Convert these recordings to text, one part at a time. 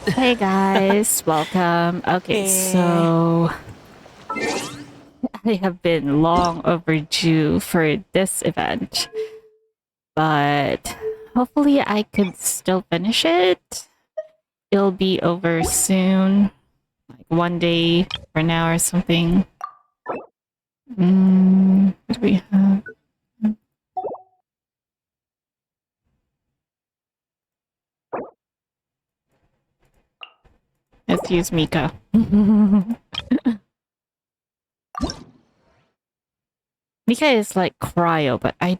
Hey guys, welcome. Okay, Eh, so I have been long overdue for this event, but hopefully I could still finish it. It'll be over soon, like one day from now or something. What do we have? Let's use Mika. Mika is like cryo, but I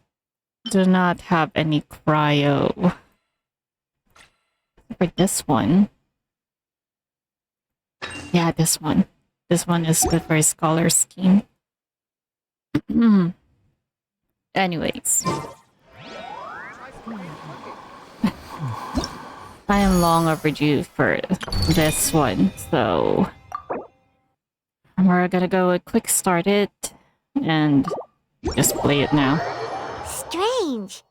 do not have any cryo for this one. Yeah, this one. This one is good for a scholar scheme. Anyways, I am long overdue for this one, so we're gonna go a quick start it and just play it now. Strange.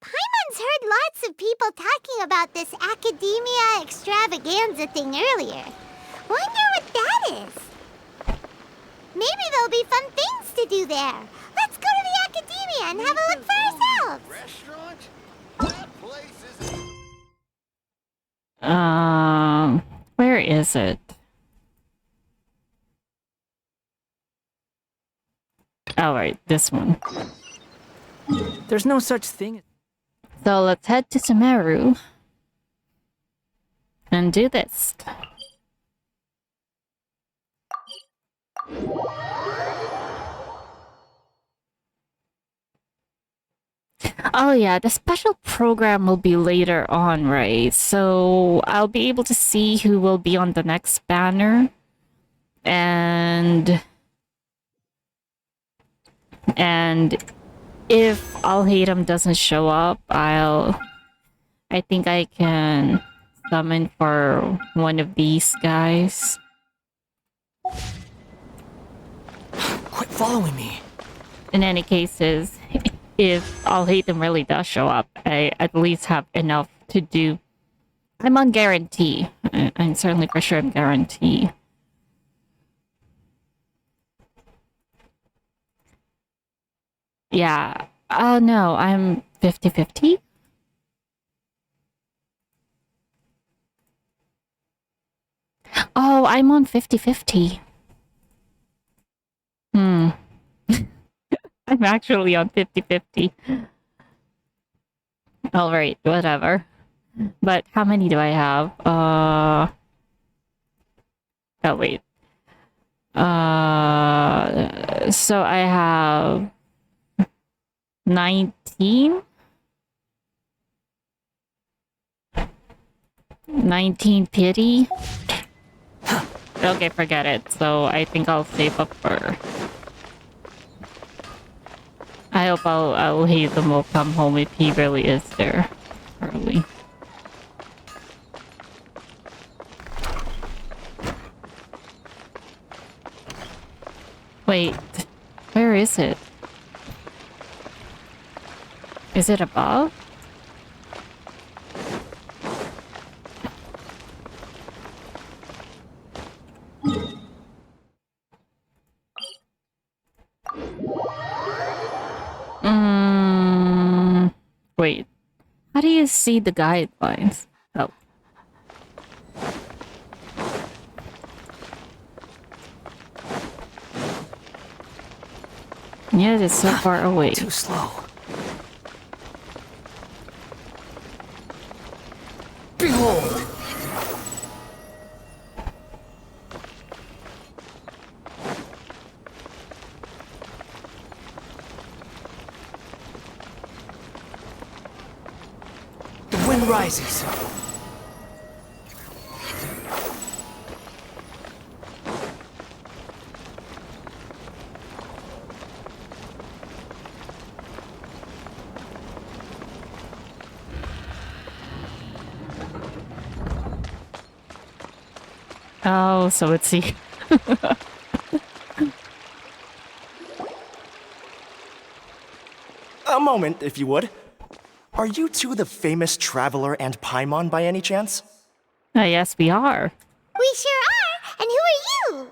Paimon's heard lots of people talking about this academia extravaganza thing earlier. Wonder what that is. Maybe there'll be fun things to do there. Let's go to the academia and have a look for ourselves. Restaurant? That place is... Where is it? Oh, right, this one. there's no such thing. So let's head to Sumeru and do this. Oh yeah, the special program will be later on, right? So I'll be able to see who will be on the next banner. And if Alhaitham doesn't show up, I think I can summon for one of these guys. Quit following me. In any cases, if Alhaitham really does show up, I at least have enough to do. I'm on guarantee. I'm certainly for sure I'm guarantee. Yeah. Oh no, I'm 50-50. Oh, I'm on 50-50. I'm actually on 50-50. Alright, whatever. But how many do I have? Oh wait. So I have 19? 19 pity? Okay, forget it. So I think I'll save up for... I hope Alhaitham will come home if he really is there early. Wait, where is it? Is it above? Wait. How do you see the guidelines? Oh. Yeah, it's so far away. Too slow. Behold! The wind rises. Oh, so it's the... A moment, if you would. Are you two the famous Traveler and Paimon by any chance? Yes, we are. We sure are. And who are you?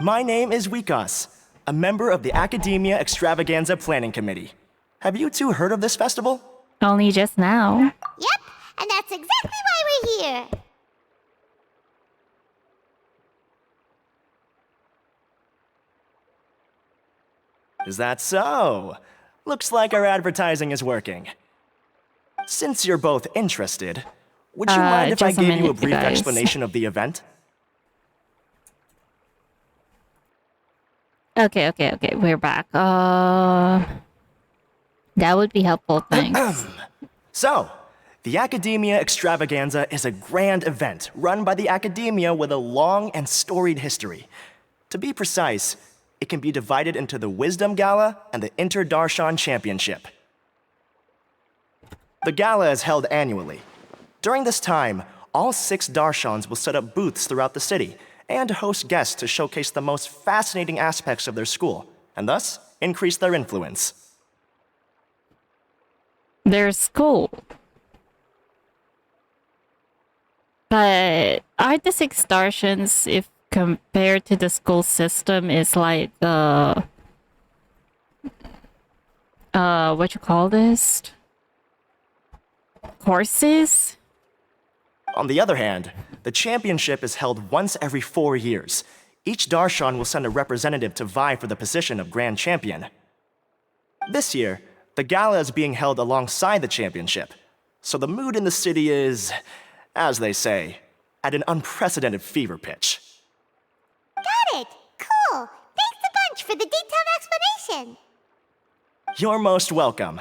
My name is Wikas, a member of the Academia Extravaganza Planning Committee. Have you two heard of this festival? Only just now. Yep, and that's exactly why we're here. Is that so? Looks like our advertising is working. Since you're both interested, would you mind if I just a gave you a minute, brief guys. explanation of the event? Okay. We're back. That would be helpful, thanks. So, the Academia Extravaganza is a grand event run by the Academia with a long and storied history. To be precise, it can be divided into the Wisdom Gala and the Inter-Darshan Championship. The gala is held annually. During this time, all 6 Darshans will set up booths throughout the city and host guests to showcase the most fascinating aspects of their school, and thus increase their influence. Their school. But aren't the 6 Darshans, if compared to the school system, is like what you call this? Courses? On the other hand, the championship is held once every 4 years. Each Darshan will send a representative to vie for the position of Grand Champion. This year, the gala is being held alongside the championship, so the mood in the city is, as they say, at an unprecedented fever pitch. Got it. Cool. Thanks a bunch for the detailed explanation. You're most welcome.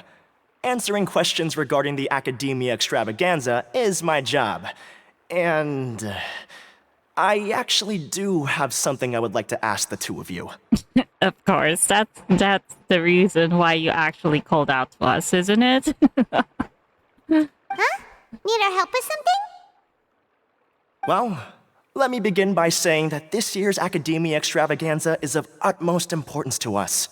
Answering questions regarding the Academia Extravaganza is my job. And I actually do have something I would like to ask the two of you. Of course, that's the reason why you actually called out to us, isn't it? Huh? Need our help with something? Well, let me begin by saying that this year's Academia Extravaganza is of utmost importance to us.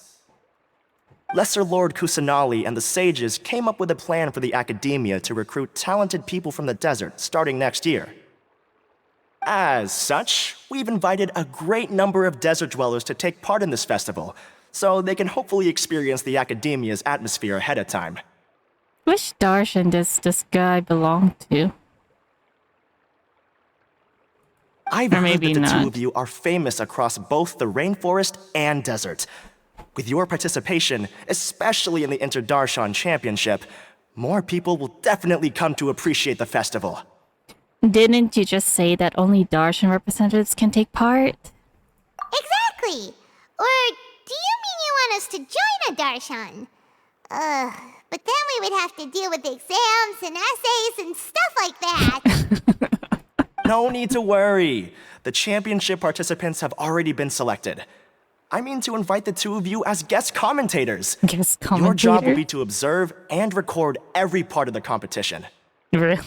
Lesser Lord Kusanali and the sages came up with a plan for the Academia to recruit talented people from the desert starting next year. As such, we've invited a great number of desert dwellers to take part in this festival, so they can hopefully experience the Academia's atmosphere ahead of time. Which Darshan does this guy belong to? I've Or heard maybe that the two not. of you are famous across both the rainforest and desert. With your participation, especially in the Inter-Darshan Championship, more people will definitely come to appreciate the festival. Didn't you just say that only Darshan representatives can take part? Exactly. Or do you mean you want us to join a Darshan? But then we would have to deal with exams and essays and stuff like that. No need to worry. The championship participants have already been selected. I mean to invite the two of you as guest commentators. Guest Your job will commentator? be to observe and record every part of the competition. Really?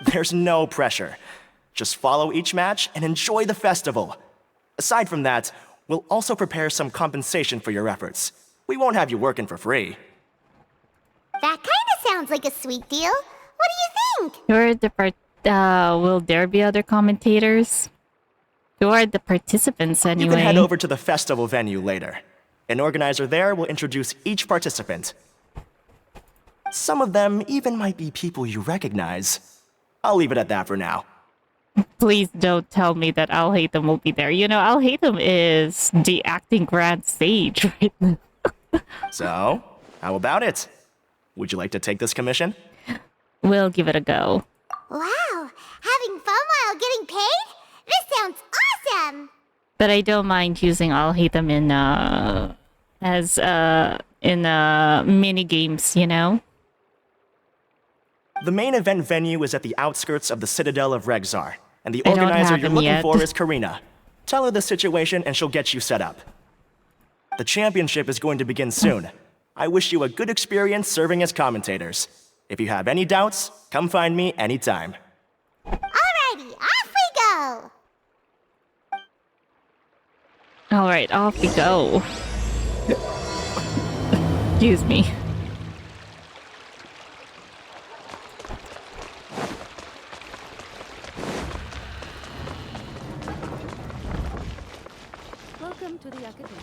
There's no pressure. Just follow each match and enjoy the festival. Aside from that, we'll also prepare some compensation for your efforts. We won't have you working for free. That kind of sounds like a sweet deal. What do you think? Who are the will there be other commentators? Who are the participants anyway? You can head over to the festival venue later. An organizer there will introduce each participant. Some of them even might be people you recognize. I'll leave it at that for now. Please don't tell me that Alhaitham will be there. You know, Alhaitham is the acting grand sage right now. So, how about it? Would you like to take this commission? We'll give it a go. Wow, having fun while getting paid? This sounds awesome! But I don't mind using Alhaitham in mini games, you know? The main event venue is at the outskirts of the Citadel of Regzar, and the I don't organizer have you're him looking yet. for is Karina. Tell her the situation and she'll get you set up. The championship is going to begin soon. I wish you a good experience serving as commentators. If you have any doubts, come find me anytime. Alrighty, off we go! Alright, off we go. Excuse me. to the academia.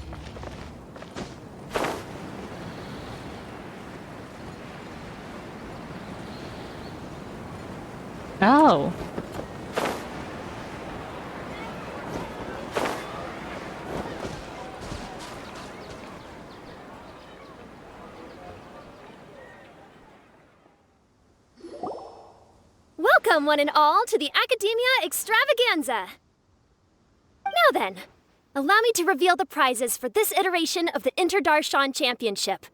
Oh. Welcome, one and all, to the Academia Extravaganza! Now then, allow me to reveal the prizes for this iteration of the Inter-Darshan Championship.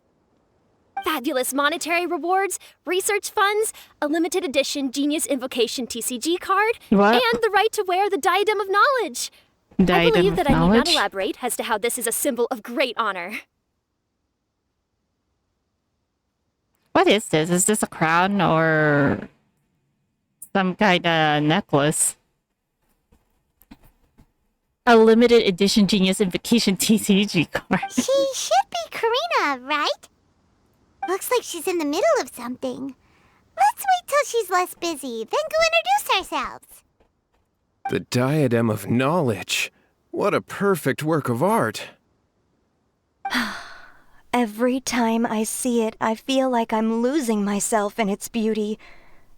Fabulous monetary rewards, research funds, a limited edition Genius Invocation TCG card, What? and the right to wear the Diadem of Knowledge. I Diadem believe of that I need not knowledge? elaborate as to how this is a symbol of great honor. What is this? Is this a crown or some kind of necklace? A limited edition Genius Invocation TCG card. She should be Karina, right? Looks like she's in the middle of something. Let's wait till she's less busy, then go introduce ourselves. The Diadem of Knowledge. What a perfect work of art. Every time I see it, I feel like I'm losing myself in its beauty.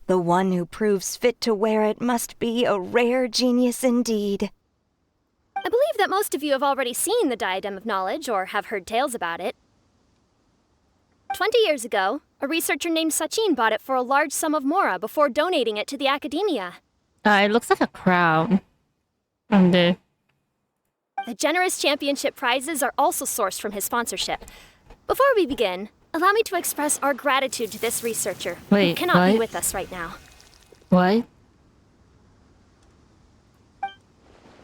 The one who proves fit to wear it must be a rare genius indeed. I believe that most of you have already seen the Diadem of Knowledge or have heard tales about it. 20 years ago, a researcher named Sachin bought it for a large sum of mora before donating it to the academia. It looks like a crown. From the... The generous championship prizes are also sourced from his sponsorship. Before we begin, allow me to express our gratitude to this researcher, who Wait, cannot be what? with us right now. What?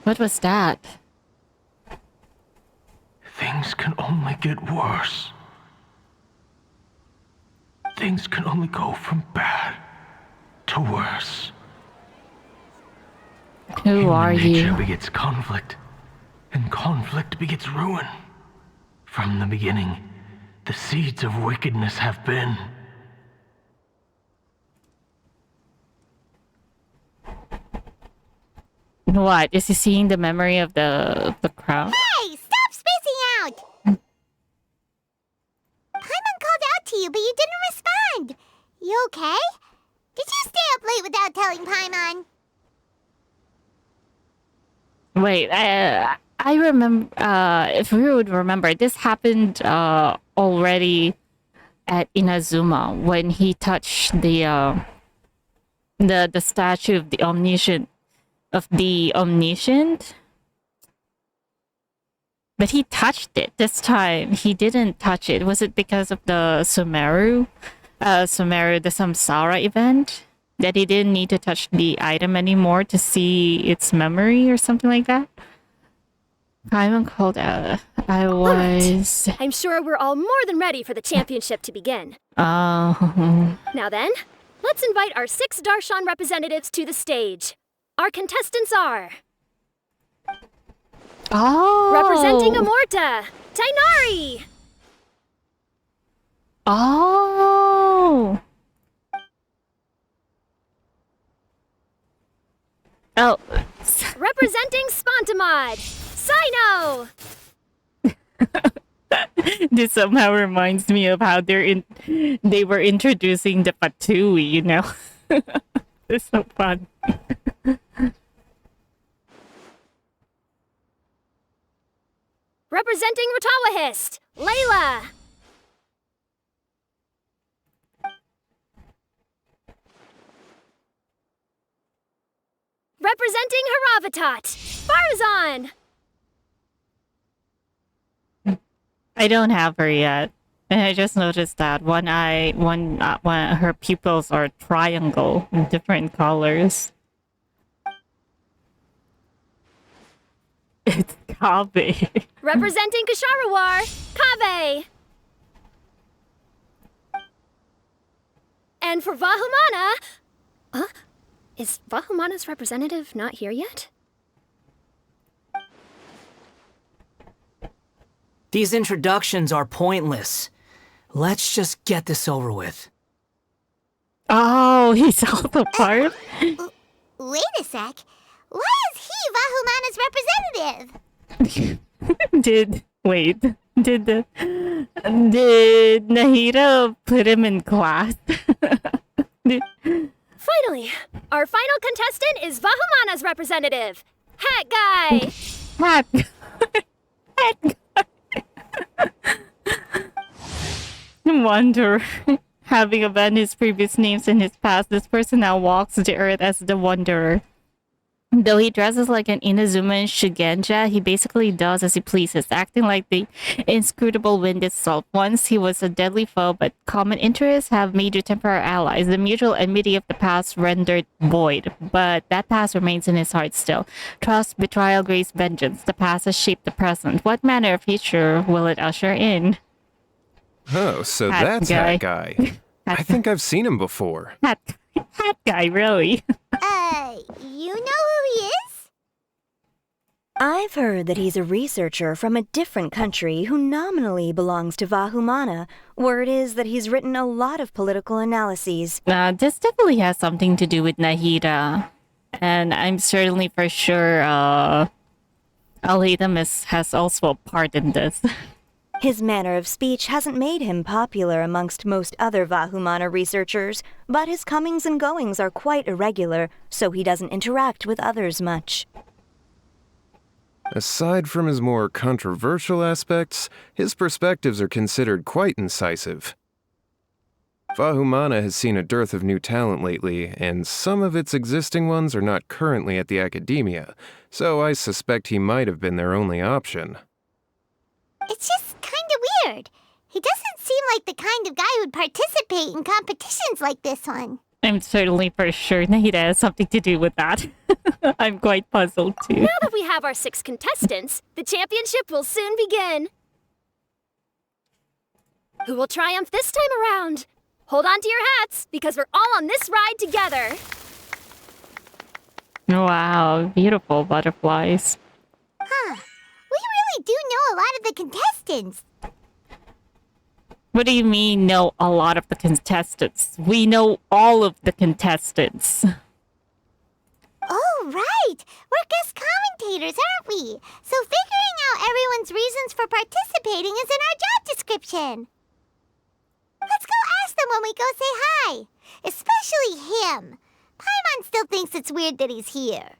What was that? Things can only get worse. Things can only go from bad to worse. Who are Nature you? begets conflict, and conflict begets ruin. From the beginning, the seeds of wickedness have been. What? Is he seeing the memory of the crown? Hey, stop spacing out! Paimon called out to you, but you didn't respond. You okay? Did you stay up late without telling Paimon? Wait, I remember, if we would remember, this happened already at Inazuma when he touched the statue of the omniscient. But he touched it this time. He didn't touch it. Was it because of the the Samsara event? That he didn't need to touch the item anymore to see its memory or something like that? Paimon called out. I was... I'm sure we're all more than ready for the championship to begin. Oh... Now then, let's invite our 6 Darshan representatives to the stage. Our contestants are... Oh! Representing Amorta, Tainari! Oh! Oh. Representing Spontamod, Sino! This somehow reminds me of how they were introducing the Patui, you know? It's so fun. Representing Ratawahist, Layla! Representing Haravatat, Farzan! I don't have her yet. And I just noticed that one her pupils are triangle in different colors. It's Kabe. Representing Kasharawar, Kabe! And for Vahumana... Huh? Is Vahumana's representative not here yet? These introductions are pointless. Let's just get this over with. Oh, he's also part? Wait a sec. Why is he Vahumana's representative? Did Nahida put him in class? Finally, our final contestant is Vahumana's representative, Hat Guy. Hat Wonder. Having abandoned his previous names in his past, this person now walks the earth as the Wanderer. Though he dresses like an Inazuma and Shugenja, he basically does as he pleases, acting like the inscrutable wind itself. Once he was a deadly foe, but common interests have made you temporary allies. The mutual enmity of the past rendered void, but that past remains in his heart still. Trust, betrayal, grace, vengeance. The past has shaped the present. What manner of future will it usher in? Oh, so Hat that's Guy. that guy. I think I've seen him before. Hat Guy, really? You know who he is? I've heard that he's a researcher from a different country who nominally belongs to Vahumana. Word is that he's written a lot of political analyses. This definitely has something to do with Nahida. And I'm certainly for sure Alhaitham has also a part in this. His manner of speech hasn't made him popular amongst most other Vahumana researchers, but his comings and goings are quite irregular, so he doesn't interact with others much. Aside from his more controversial aspects, his perspectives are considered quite incisive. Vahumana has seen a dearth of new talent lately, and some of its existing ones are not currently at the academia, so I suspect he might have been their only option. It's just kind of weird. He doesn't seem like the kind of guy who'd participate in competitions like this one. I'm certainly for sure Nahida has something to do with that. I'm quite puzzled too. Now that we have our 6 contestants, the championship will soon begin. Who will triumph this time around? Hold on to your hats, because we're all on this ride together. Wow, beautiful butterflies. Huh. We really do know a lot of the contestants. What do you mean, know a lot of the contestants? We know all of the contestants. Oh, right. We're guest commentators, aren't we? So figuring out everyone's reasons for participating is in our job description. Let's go ask them when we go say hi. Especially him. Paimon still thinks it's weird that he's here.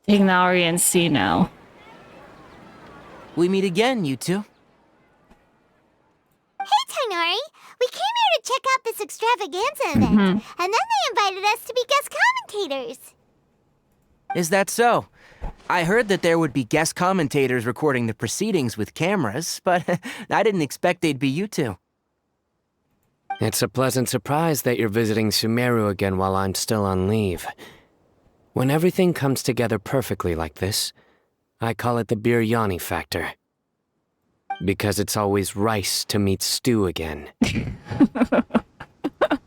Tignari and Sino. We meet again, you two. Hey, Tainari. We came here to check out this extravaganza event, and then they invited us to be guest commentators. Is that so? I heard that there would be guest commentators recording the proceedings with cameras, but I didn't expect they'd be you two. It's a pleasant surprise that you're visiting Sumeru again while I'm still on leave. When everything comes together perfectly like this, I call it the biryani factor. Because it's always rice to meet stew again.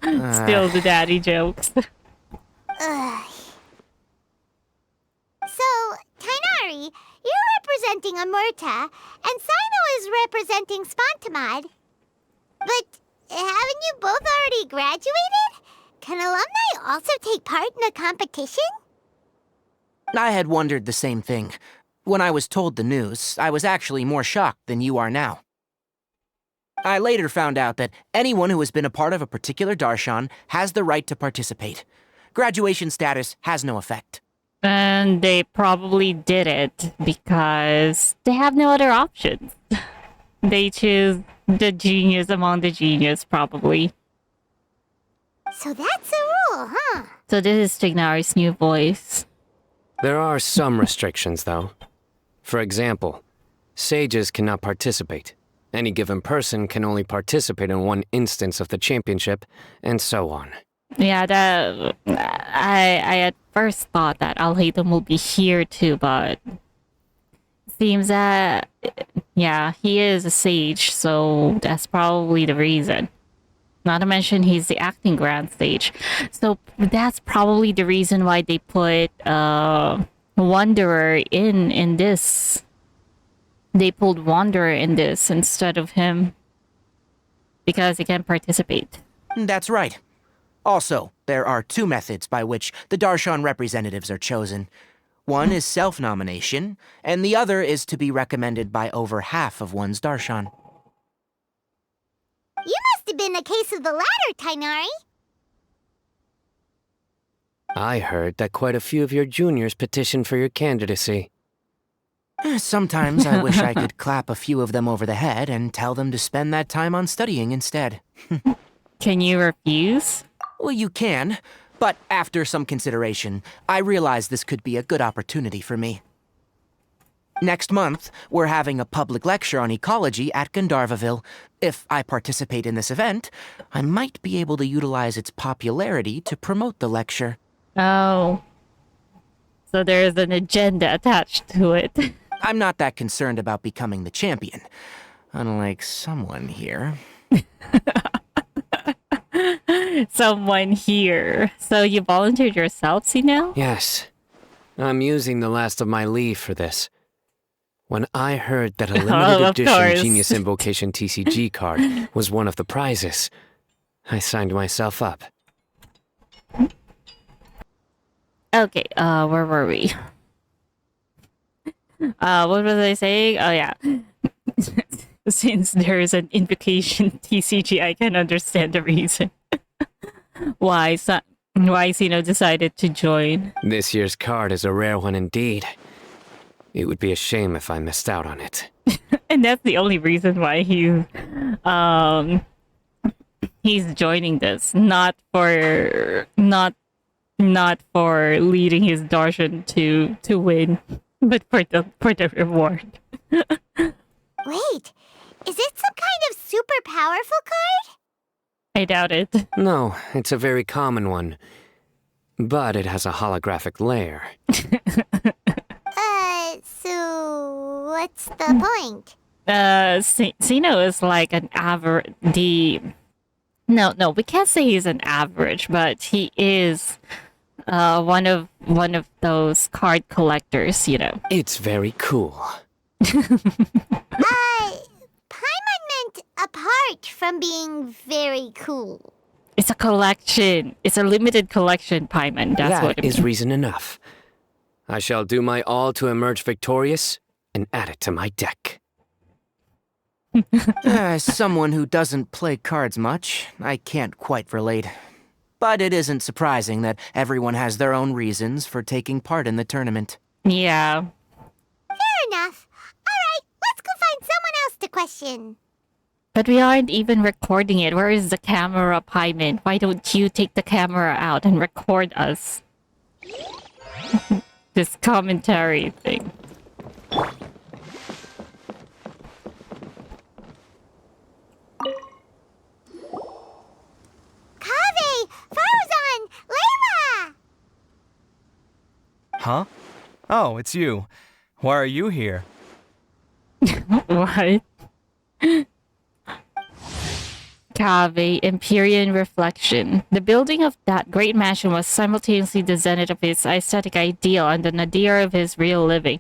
Still the daddy jokes. Ugh. So, Tainari, you're representing Amurta, and Sino is representing Spontamod. But haven't you both already graduated? Can alumni also take part in the competition? I had wondered the same thing. When I was told the news, I was actually more shocked than you are now. I later found out that anyone who has been a part of a particular darshan has the right to participate. Graduation status has no effect. And they probably did it because they have no other options. They choose the genius among the genius, probably. So that's a rule, huh? So this is Tignari's new voice. There are some restrictions, though. For example, sages cannot participate. Any given person can only participate in one instance of the championship, and so on. Yeah, that I at first thought that Alhaitham will be here too, but seems that yeah, he is a sage, so that's probably the reason. Not to mention he's the acting grand stage, so that's probably the reason why they put Wanderer in this. They pulled Wanderer in this instead of him. because he can participate. That's right. Also, there are two methods by which the Darshan representatives are chosen. One is self-nomination, and the other is to be recommended by over half of one's Darshan. You must have been a case of the latter, Tainari. I heard that quite a few of your juniors petitioned for your candidacy. Sometimes I wish I could clap a few of them over the head and tell them to spend that time on studying instead. Can you refuse? Well, you can, but after some consideration, I realize this could be a good opportunity for me. Next month, we're having a public lecture on ecology at Gandharvaville. If I participate in this event, I might be able to utilize its popularity to promote the lecture. Oh. So there's an agenda attached to it. I'm not that concerned about becoming the champion, unlike someone here. Someone here. So you volunteered yourself, see now? Yes. I'm using the last of my leave for this. When I heard that a limited of edition course. Genius Invocation TCG card was one of the prizes, I signed myself up. Okay, where were we? What was I saying? Oh, yeah. Since there is an invocation TCG, I can understand the reason why Sino decided to join. This year's card is a rare one indeed. It would be a shame if I missed out on it. And that's the only reason why he's joining this, not for leading his Darshan to win, but for the reward. Wait, is it some kind of super powerful card? I doubt it. No, it's a very common one. But it has a holographic layer. So what's the point? Sino is like an average. No, we can't say he's an average, but he is one of those card collectors, you know. It's very cool. Paimon meant apart from being very cool. It's a collection. It's a limited collection, Paimon. That's what it is means. reason enough. I shall do my all to emerge victorious and add it to my deck. As someone who doesn't play cards much, I can't quite relate. But it isn't surprising that everyone has their own reasons for taking part in the tournament. Yeah. Fair enough. Alright, let's go find someone else to question. But we aren't even recording it. Where is the camera, Paimon? Why don't you take the camera out and record us? This commentary thing. Kaveh! Farzan! Layla! Huh? Oh, it's you. Why are you here? What? Cave, Empyrean Reflection. The building of that great mansion was simultaneously the zenith of his aesthetic ideal and the nadir of his real living.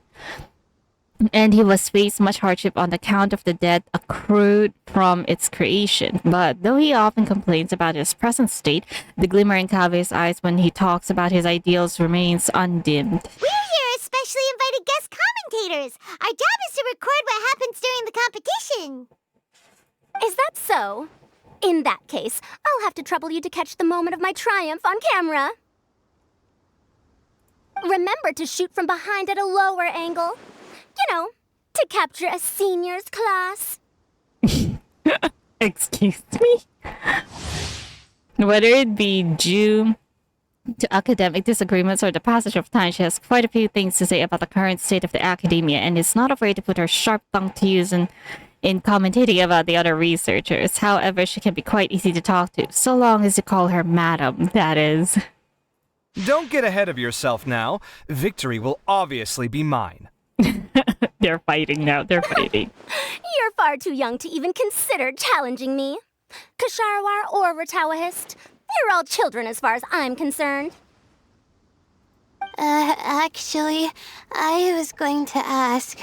And he was faced much hardship on account of the debt accrued from its creation. But though he often complains about his present state, the glimmer in Kave's eyes when he talks about his ideals remains undimmed. We're here especially invited guest commentators. Our job is to record what happens during the competition. Is that so? In that case, I'll have to trouble you to catch the moment of my triumph on camera. Remember to shoot from behind at a lower angle. You know, to capture a seniors class. Excuse me? Whether it be due to academic disagreements or the passage of time, she has quite a few things to say about the current state of the academia and is not afraid to put her sharp tongue to use in commentating about the other researchers. However, she can be quite easy to talk to, so long as you call her madam, that is. Don't get ahead of yourself now. Victory will obviously be mine. They're fighting now, they're fighting. You're far too young to even consider challenging me. Kasharwar or Ratawahist, you're all children as far as I'm concerned. Actually, I was going to ask,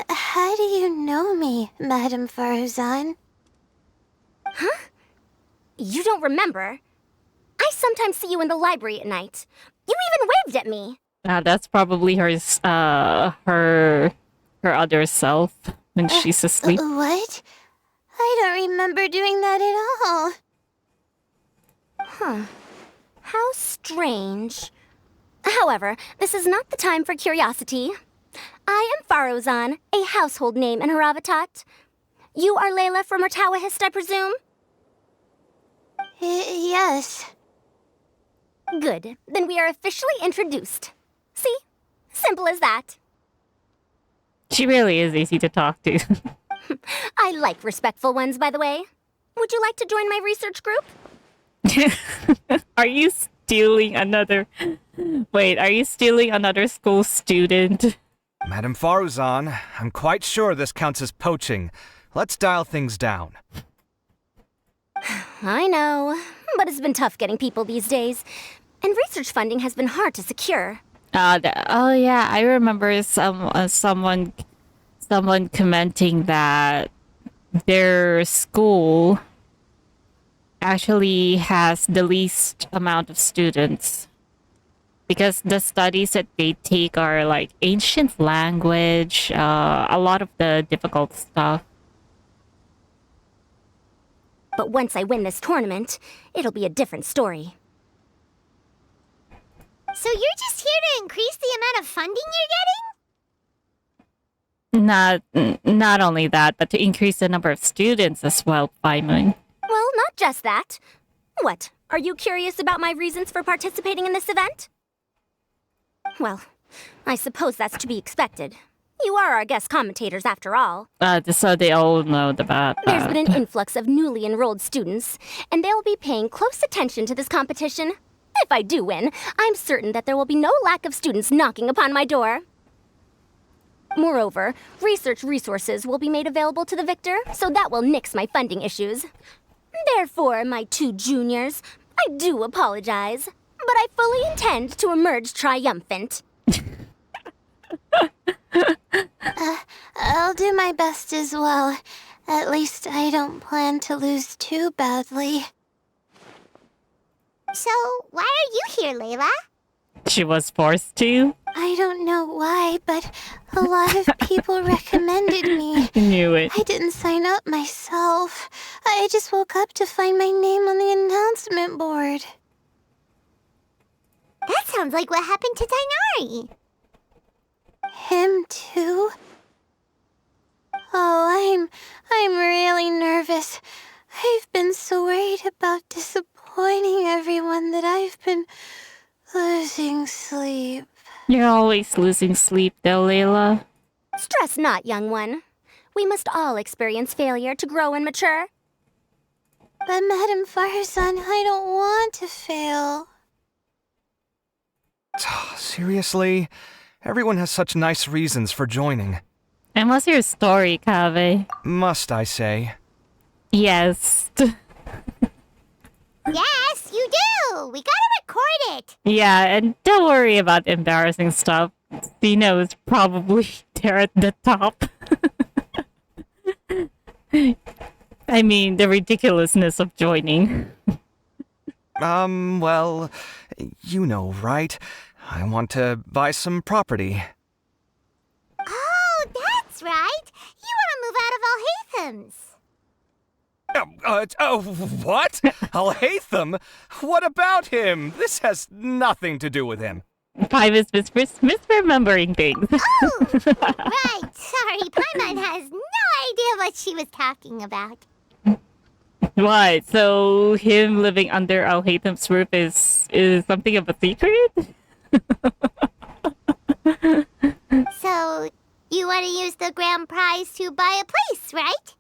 how do you know me, Madame Farzan? You don't remember? I sometimes see you in the library at night. You even waved at me. That's probably her other self when she's asleep. What? I don't remember doing that at all. Huh. How strange. However, this is not the time for curiosity. I am Farozan, a household name in Haravatat. You are Layla from Murtawahist, I presume? Yes. Good. Then we are officially introduced. See? Simple as that. She really is easy to talk to. I like respectful ones, by the way. Would you like to join my research group? Are you stealing another... Wait, are you stealing another school student? Madam Faruzan, I'm quite sure this counts as poaching. Let's dial things down. I know, but it's been tough getting people these days. And research funding has been hard to secure. Oh yeah, I remember someone commenting that their school actually has the least amount of students because the studies that they take are like ancient language, a lot of the difficult stuff. But once I win this tournament, it'll be a different story. So you're just here to increase the amount of funding you're getting? Not only that, but to increase the number of students as well, Paimon. Well, not just that. What, are you curious about my reasons for participating in this event? Well, I suppose that's to be expected. You are our guest commentators after all. So they all know about that. There's been an influx of newly enrolled students, and they'll be paying close attention to this competition. If I do win, I'm certain that there will be no lack of students knocking upon my door. Moreover, research resources will be made available to the victor, so that will nix my funding issues. Therefore, my two juniors, I do apologize, but I fully intend to emerge triumphant. I'll do my best as well. At least I don't plan to lose too badly. So, why are you here, Layla? She was forced to. I don't know why, but a lot of people recommended me. Knew it. I didn't sign up myself. I just woke up to find my name on the announcement board. That sounds like what happened to Dainari. Him too? Oh, I'm really nervous. I've been so worried about disappointing everyone that I've been losing sleep. You're always losing sleep though, Layla. Stress not, young one. We must all experience failure to grow and mature. But Madame Farsan, I don't want to fail. Seriously? Everyone has such nice reasons for joining. And what's your story, Kaveh? Must I say? Yes. Yes, you do! We gotta record it! Yeah, and don't worry about embarrassing stuff. Dino is probably there at the top. I mean, the ridiculousness of joining. Well, you know, right? I want to buy some property. Oh, that's right! You want to move out of Alhaitham's. What? Alhaitham? What about him? This has nothing to do with him. Five is misremembering things. Oh, right. Sorry, Paimon has no idea what she was talking about. What? So him living under Alhaitham's roof is something of a secret? So, you want to use the grand prize to buy a place, right?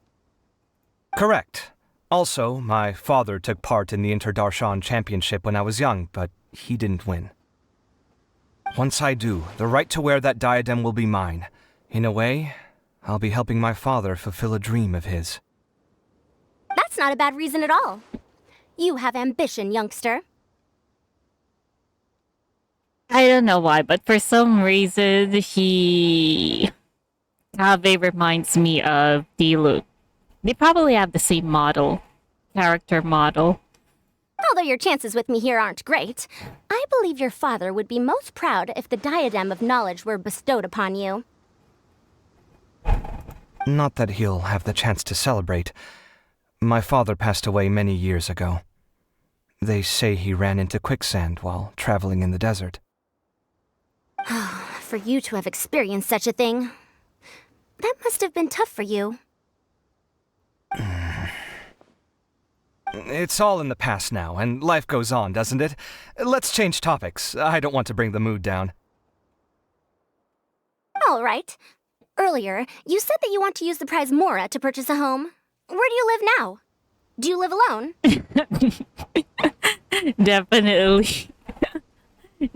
Correct. Also, my father took part in the Interdarshan Championship when I was young, but he didn't win. Once I do, the right to wear that diadem will be mine. In a way, I'll be helping my father fulfill a dream of his. That's not a bad reason at all. You have ambition, youngster. I don't know why, but for some reason, Kaveh reminds me of Diluc. They probably have the same model character model. Although your chances with me here aren't great, I believe your father would be most proud if the diadem of knowledge were bestowed upon you. Not that he'll have the chance to celebrate. My father passed away many years ago. They say he ran into quicksand while traveling in the desert. For you to have experienced such a thing, that must have been tough for you. It's all in the past now, and life goes on, doesn't it? Let's change topics. I don't want to bring the mood down. All right. Earlier, you said that you want to use the prize Mora to purchase a home. Where do you live now? Do you live alone? Definitely.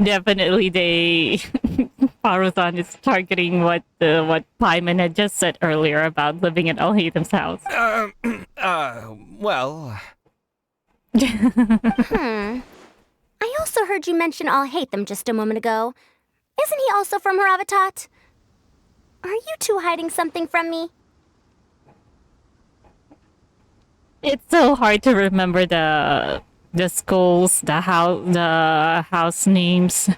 Definitely they Faruzan is targeting what Paimon had just said earlier about living at Alhaitham's house. Well... I also heard you mention Alhaitham just a moment ago. Isn't he also from Haravatat? Are you two hiding something from me? It's so hard to remember the schools, the house names.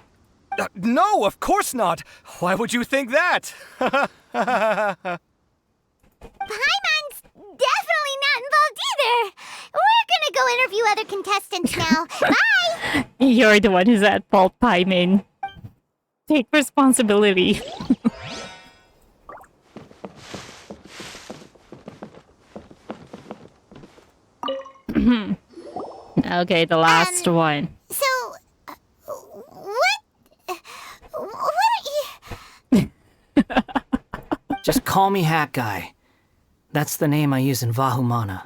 No, of course not! Why would you think that? Paimon's definitely not involved either! We're gonna go interview other contestants now. Bye! You're the one who's at fault, Paimon. Take responsibility. Okay, the last one. So, what are you... Just call me Hat Guy. That's the name I use in Vahumana.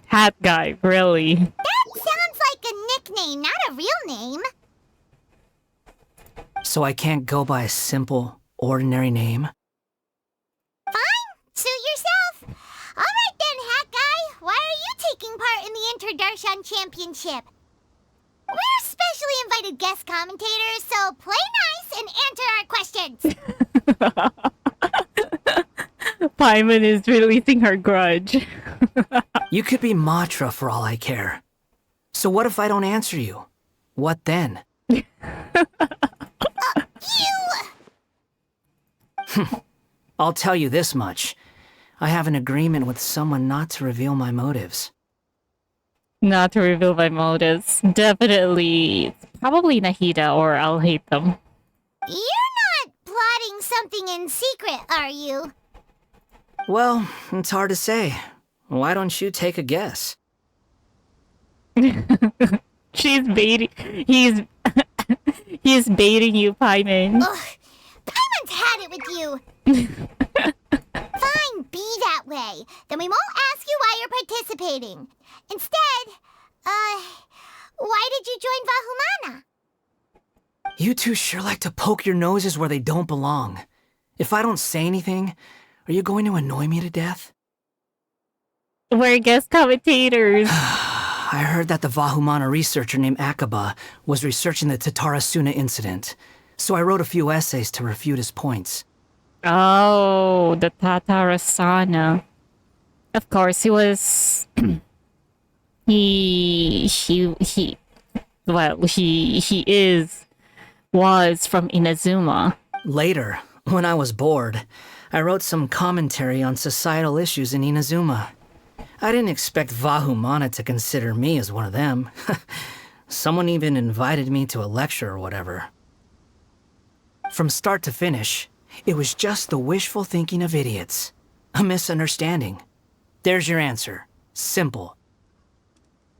Hat Guy, really? That sounds like a nickname, not a real name. So I can't go by a simple, ordinary name? Fine, suit yourself. Alright then, Hat Guy, why are you taking part in the Interdarshan Championship? We're specially invited guest commentators, so play nice and answer our questions. Paimon is releasing her grudge. You could be Matra for all I care. So what if I don't answer you? What then? I'll tell you this much. I have an agreement with someone not to reveal my motives. Not to reveal my motives. Definitely, probably Nahida or Alhaitham. You're not plotting something in secret, are you? Well, it's hard to say. Why don't you take a guess? She's baiting. He's baiting you, Paimon. Ugh, Paimon's had it with you. Fine, be that way. Then we won't ask you why you're participating. Instead, why did you join Vahumana? You two sure like to poke your noses where they don't belong. If I don't say anything, are you going to annoy me to death? We're guest commentators. I heard that the Vahumana researcher named Akaba was researching the Tatarasuna incident, so I wrote a few essays to refute his points. Oh, the Tatarasana. Of course, he was... he was from Inazuma. Later, when I was bored, I wrote some commentary on societal issues in Inazuma. I didn't expect Vahumana to consider me as one of them. Someone even invited me to a lecture or whatever. From start to finish, it was just the wishful thinking of idiots. A misunderstanding. There's your answer. Simple.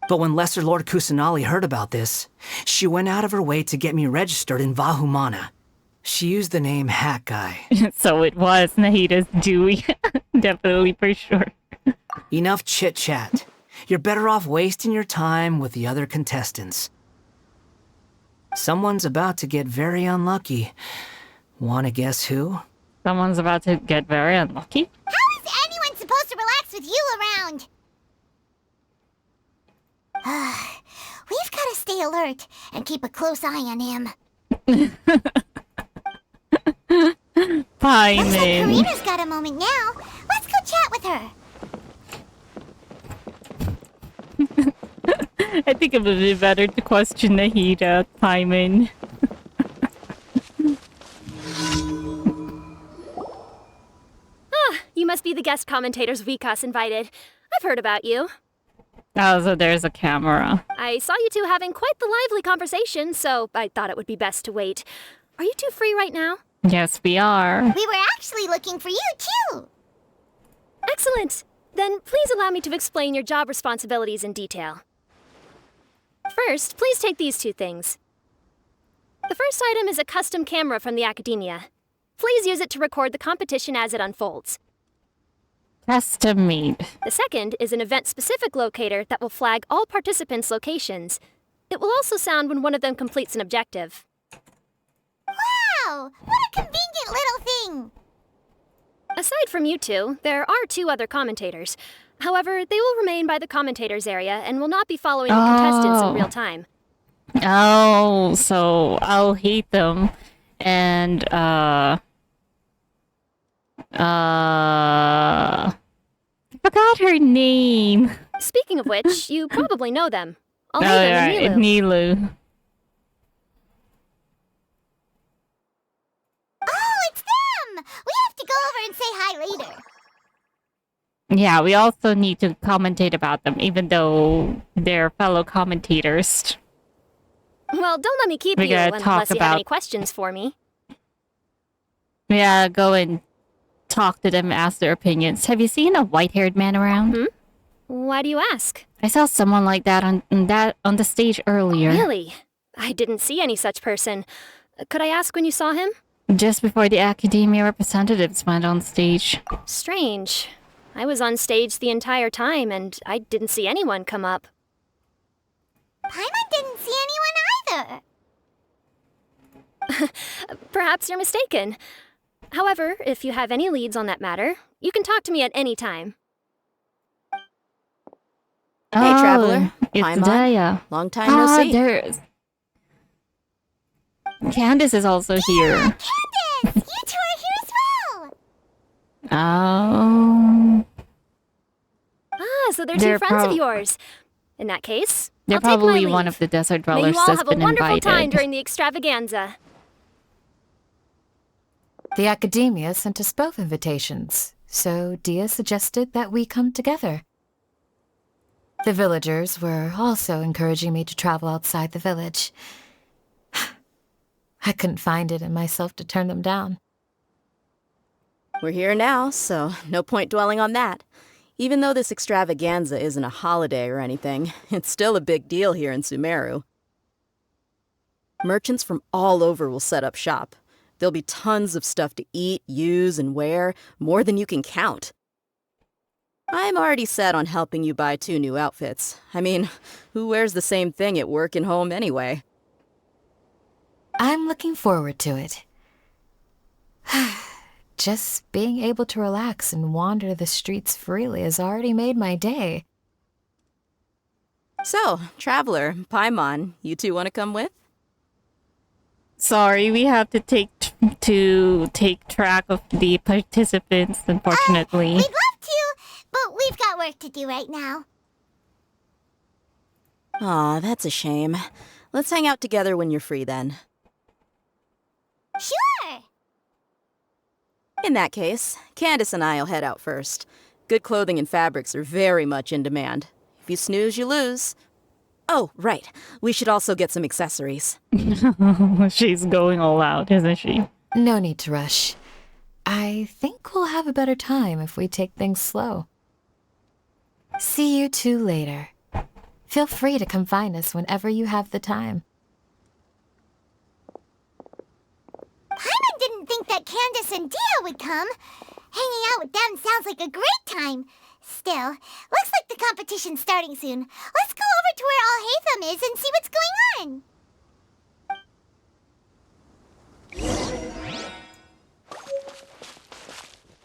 But when Lesser Lord Kusanali heard about this, she went out of her way to get me registered in Vahumana. She used the name Hat Guy. So it was Nahida's Dewey. Definitely for sure. Enough chit-chat. You're better off wasting your time with the other contestants. Someone's about to get very unlucky. Wanna guess who? Someone's about to get very unlucky? How is anyone supposed to relax with you around? We've got to stay alert and keep a close eye on him. Looks like Paimon. Karina's got a moment now. Let's go chat with her. I think it would be better to question Nahida timing. You must be the guest commentators Vikas invited. I've heard about you. Oh, so there's a camera. I saw you two having quite the lively conversation, so I thought it would be best to wait. Are you two free right now? Yes, we are. We were actually looking for you, too. Excellent! Then please allow me to explain your job responsibilities in detail. First, please take these two things. The first item is a custom camera from the Academia. Please use it to record the competition as it unfolds. Custom made. The second is an event-specific locator that will flag all participants' locations. It will also sound when one of them completes an objective. Wow! What a convenient little thing! Aside from you two, there are two other commentators. However, they will remain by the commentators area and will not be following the contestants in real time. Oh, so Alhaitham and I forgot her name. Speaking of which, you probably know them. Oh, Alhaitham right, and Nilu. Nilu. Oh, it's them! We have to go over and say hi later. Yeah, we also need to commentate about them, even though they're fellow commentators. Well, don't let me keep We you gotta unless talk you have about- any questions for me. Yeah, go and talk to them, ask their opinions. Have you seen a white-haired man around? Why do you ask? I saw someone like that on the stage earlier. Really? I didn't see any such person. Could I ask when you saw him? Just before the Academia representatives went on stage. Strange. I was on stage the entire time, and I didn't see anyone come up. Paimon didn't see anyone either. Perhaps you're mistaken. However, if you have any leads on that matter, you can talk to me at any time. Hey, traveler. It's Paimon. Daya. Long time no see. There's... Candace is also here. Candace! You two are here as well! Oh... So they're They're two friends of prob- yours. In that case, They're I'll take my probably leave. one of the desert May dwellers you all that's have a been wonderful invited. time during the extravaganza. The Academia sent us both invitations, so Dia suggested that we come together. The villagers were also encouraging me to travel outside the village. I couldn't find it in myself to turn them down. We're here now, so no point dwelling on that. Even though this extravaganza isn't a holiday or anything, it's still a big deal here in Sumeru. Merchants from all over will set up shop. There'll be tons of stuff to eat, use, and wear, more than you can count. I'm already set on helping you buy 2 new outfits. I mean, who wears the same thing at work and home anyway? I'm looking forward to it. Just being able to relax and wander the streets freely has already made my day. So, Traveler, Paimon, you two want to come with? Sorry, we have to take track of the participants, unfortunately. We'd love to, but we've got work to do right now. Aw, that's a shame. Let's hang out together when you're free then. Sure! In that case, Candace and I'll head out first. Good clothing and fabrics are very much in demand. If you snooze, you lose. Oh, right. We should also get some accessories. She's going all out, isn't she? No need to rush. I think we'll have a better time if we take things slow. See you two later. Feel free to come find us whenever you have the time. Paimon didn't think that Candace and Dia would come. Hanging out with them sounds like a great time. Still, looks like the competition's starting soon. Let's go over to where Alhaitham is and see what's going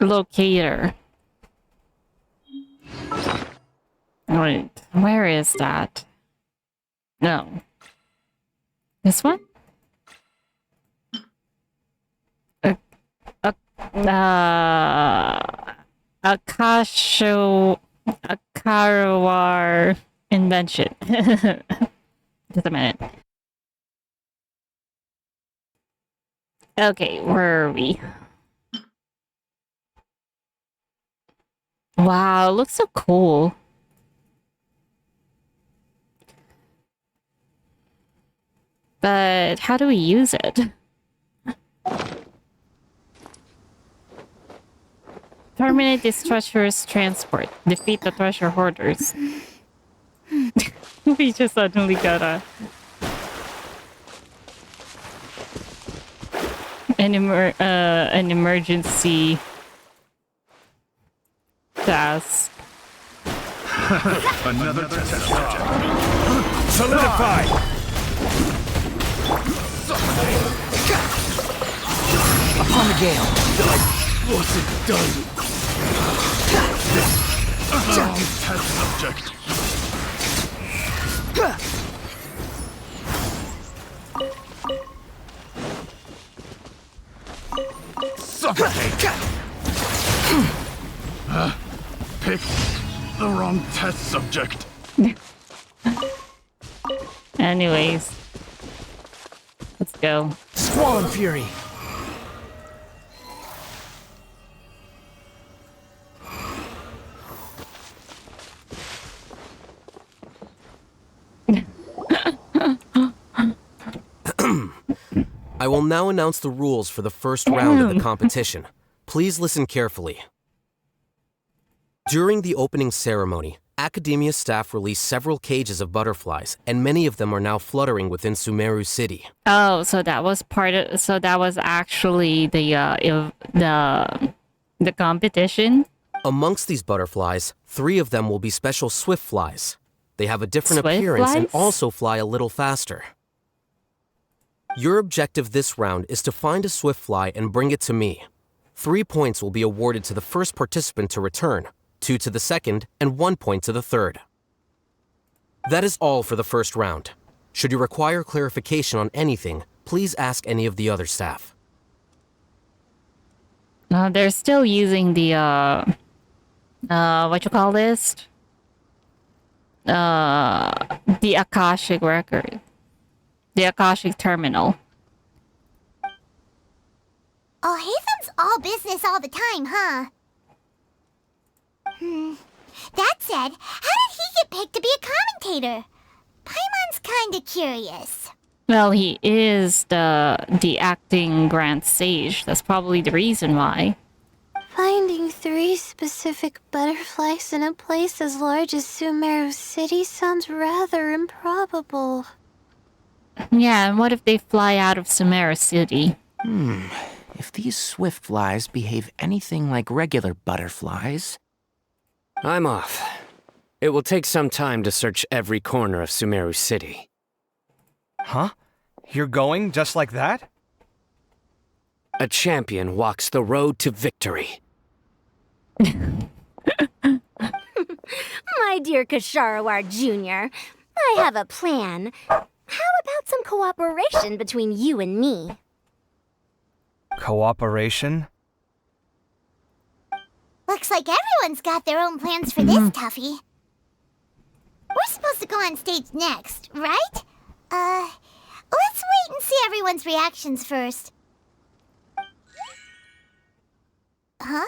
on. Locator. Wait, where is that? No. This one? Akarawar invention. Just a minute. Okay, where are we? Wow, it looks so cool. But how do we use it? Terminate this treasure's transport. Defeat the treasure hoarders. We just suddenly got an emergency task. Another test job. Solidified! Upon the gale. Wasn't done. Test subject. Suffocate. Pick the wrong test subject. Anyways. Let's go. Squall Fury. I will now announce the rules for the first round of the competition. Please listen carefully. During the opening ceremony, Academia staff released several cages of butterflies, and many of them are now fluttering within Sumeru City. Oh, so that was so that was actually the competition? Amongst these butterflies, 3 of them will be special swift flies. They have a different Swift appearance and flies? also fly a little faster. Your objective this round is to find a swift fly and bring it to me. 3 points will be awarded to the first participant to return, 2 to the second, and 1 point to the third. That is all for the first round. Should you require clarification on anything, please ask any of the other staff. They're still using the what you call this? The Akashic record. The Akashic terminal. Alhaitham's all business all the time, huh? That said, how did he get picked to be a commentator? Paimon's kinda curious. Well, he is the acting Grand Sage. That's probably the reason why. Finding 3 specific butterflies in a place as large as Sumeru City sounds rather improbable. Yeah, and what if they fly out of Sumeru City? If these swift flies behave anything like regular butterflies... I'm off. It will take some time to search every corner of Sumeru City. Huh? You're going just like that? A champion walks the road to victory. My dear Kasharawar Jr., I have a plan. How about some cooperation between you and me? Cooperation? Looks like everyone's got their own plans for this, Tuffy. We're supposed to go on stage next, right? Let's wait and see everyone's reactions first. Huh?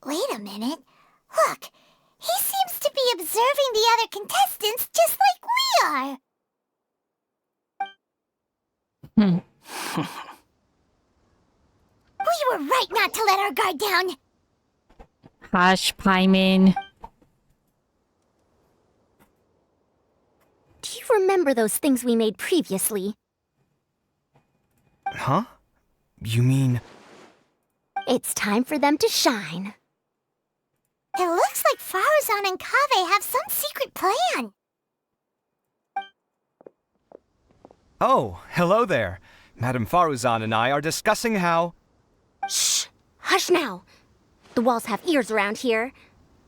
Wait a minute. Look, he seems to be observing the other contestants just like we are. We were right not to let our guard down. Hush, Paimon. Do you remember those things we made previously? Huh? You mean... It's time for them to shine. It looks like Faruzan and Kaveh have some secret plan. Oh, hello there. Madame Faruzan and I are discussing how... Shh! Hush now! The walls have ears around here.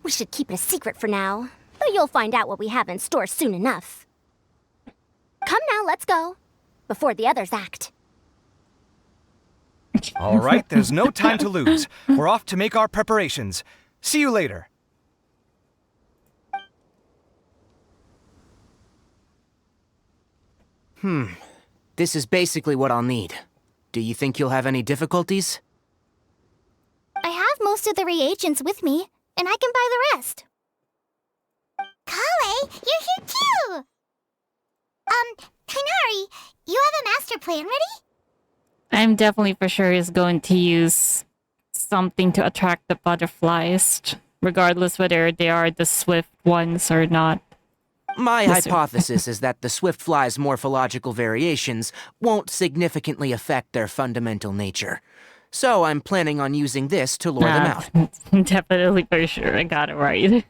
We should keep it a secret for now, but you'll find out what we have in store soon enough. Come now, let's go. Before the others act. All right, there's no time to lose. We're off to make our preparations. See you later. This is basically what I'll need. Do you think you'll have any difficulties? I have most of the reagents with me, and I can buy the rest. Kale, you're here too! Kainari, you have a master plan ready? I'm definitely for sure he's going to use something to attract the butterflies, regardless whether they are the swift ones or not. My hypothesis is that the swift fly's morphological variations won't significantly affect their fundamental nature. So I'm planning on using this to lure them out. Definitely for sure, I got it right.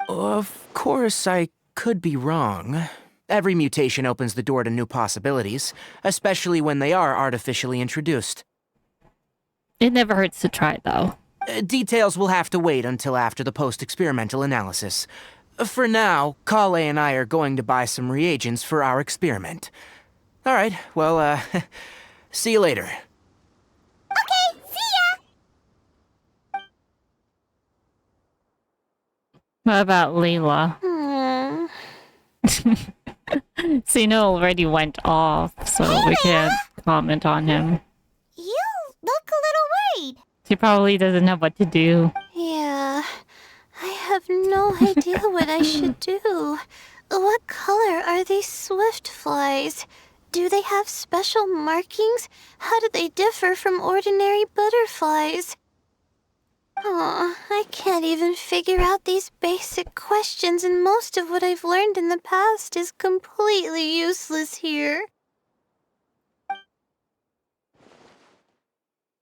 Of course, I could be wrong. Every mutation opens the door to new possibilities, especially when they are artificially introduced. It never hurts to try, though. Details will have to wait until after the post-experimental analysis. For now, Kale and I are going to buy some reagents for our experiment. Alright, well, see you later. Okay, see ya! What about Layla? Sino already went off, so we can't comment on him. You look a little worried. She probably doesn't know what to do. Yeah, I have no idea what I should do. What color are these swift flies? Do they have special markings? How do they differ from ordinary butterflies? Oh, I can't even figure out these basic questions, and most of what I've learned in the past is completely useless here.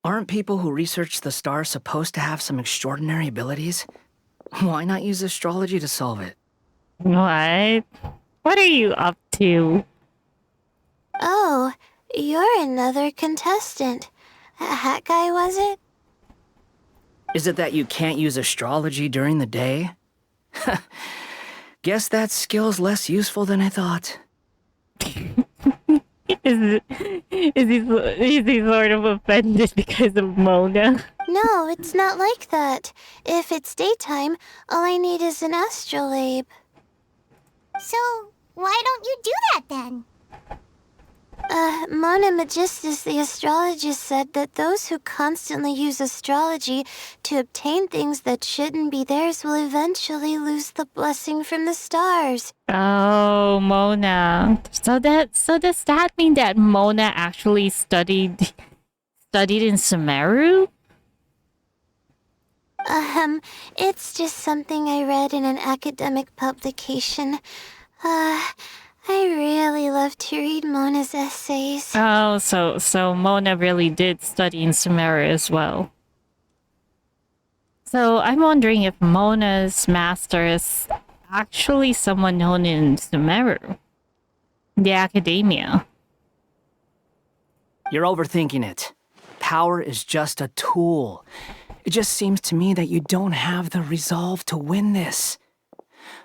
Aren't people who research the stars supposed to have some extraordinary abilities? Why not use astrology to solve it? What? What are you up to? Oh, you're another contestant. A hat guy, was it? Is it that you can't use astrology during the day? Guess that skill's less useful than I thought. Is he sort of offended because of Mona? No, it's not like that. If it's daytime, all I need is an astrolabe. So, why don't you do that then? Mona Magistus, the astrologist, said that those who constantly use astrology to obtain things that shouldn't be theirs will eventually lose the blessing from the stars. Oh, Mona. So does that mean that Mona actually studied in Sumeru? It's just something I read in an academic publication. I really love to read Mona's essays. Oh, so Mona really did study in Sumeru as well. So I'm wondering if Mona's master is actually someone known in Sumeru, the academia. You're overthinking it. Power is just a tool. It just seems to me that you don't have the resolve to win this.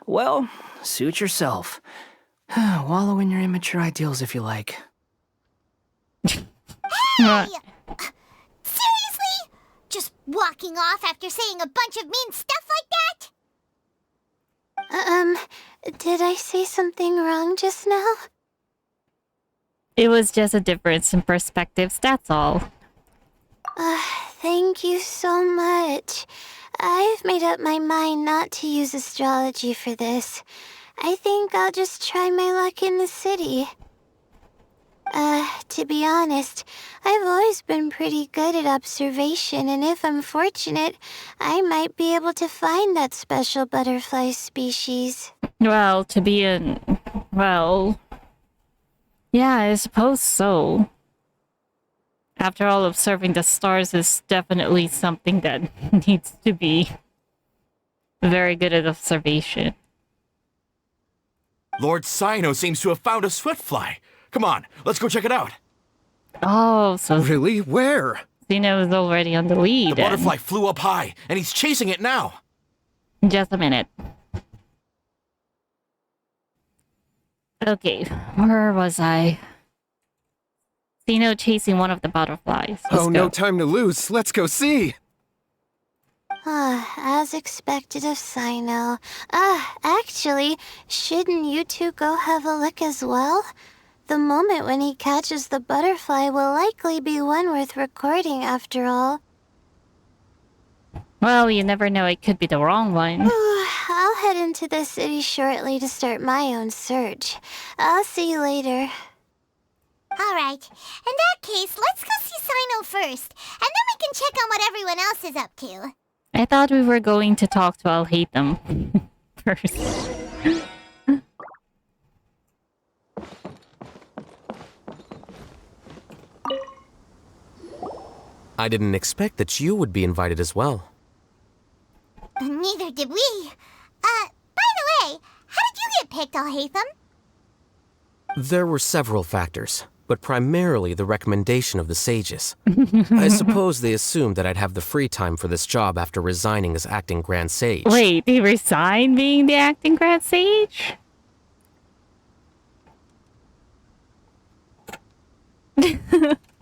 Well, suit yourself. Wallow in your immature ideals if you like. Hey! Seriously? Just walking off after saying a bunch of mean stuff like that? Did I say something wrong just now? It was just a difference in perspectives, that's all. Thank you so much. I've made up my mind not to use astrology for this. I think I'll just try my luck in the city. To be honest, I've always been pretty good at observation, and if I'm fortunate, I might be able to find that special butterfly species. Well, yeah, I suppose so. After all, observing the stars is definitely something that needs to be very good at observation. Lord Sino seems to have found a swiftfly. Come on, let's go check it out. Oh, so... Really? Where? Sino is already on the lead. The butterfly flew up high, and he's chasing it now. Just a minute. Okay, where was I? Sino chasing one of the butterflies. Let's go. No time to lose. Let's go see. As expected of Sino. Actually, shouldn't you two go have a look as well? The moment when he catches the butterfly will likely be one worth recording after all. Well, you never know, it could be the wrong one. I'll head into the city shortly to start my own search. I'll see you later. Alright, in that case, let's go see Sino first, and then we can check on what everyone else is up to. I thought we were going to talk to Alhaitham first. I didn't expect that you would be invited as well. Neither did we. By the way, how did you get picked, Alhaitham? There were several factors, but primarily the recommendation of the sages. I suppose they assumed that I'd have the free time for this job after resigning as acting Grand Sage. Wait, he resigned being the acting Grand Sage?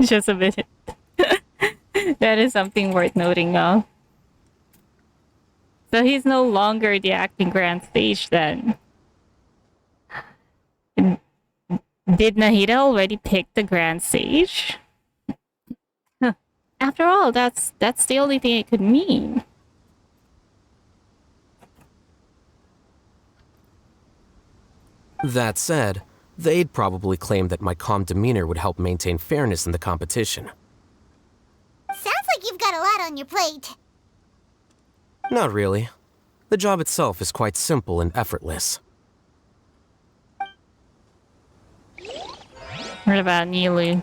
Just a minute. That is something worth noting of. So he's no longer the acting Grand Sage then. Did Nahida already pick the Grand Sage? Huh. After all, that's the only thing it could mean. That said, they'd probably claim that my calm demeanor would help maintain fairness in the competition. Sounds like you've got a lot on your plate. Not really. The job itself is quite simple and effortless. What about Nilu?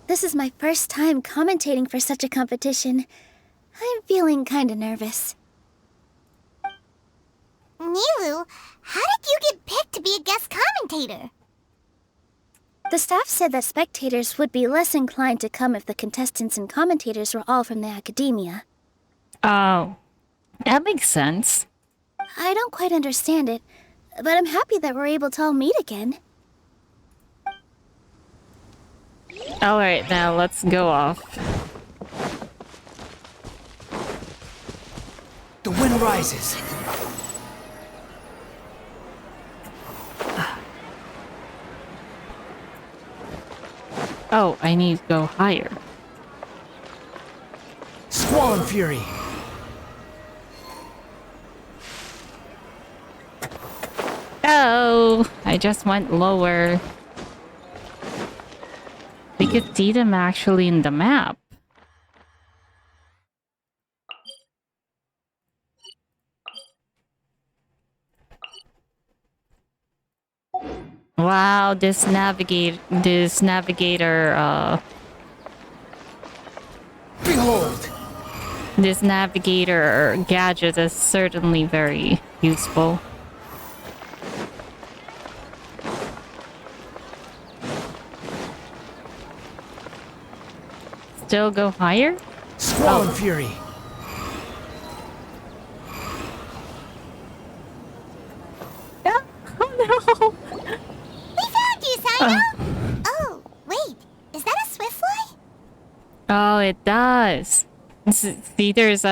This is my first time commentating for such a competition. I'm feeling kinda nervous. Nilu, how did you get picked to be a guest commentator? The staff said that spectators would be less inclined to come if the contestants and commentators were all from the academia. Oh, that makes sense. I don't quite understand it, but I'm happy that we're able to all meet again. Alright, now let's go off. The wind rises. Oh, I need to go higher. Squall Fury. Oh, I just went lower. We could see them actually in the map. Wow, this navigator, Behold! This navigator gadget is certainly very useful. Still go higher? Squall Fury. Oh no! We found you, Sino! Oh, wait, is that a swift fly? Oh, it does. See, there's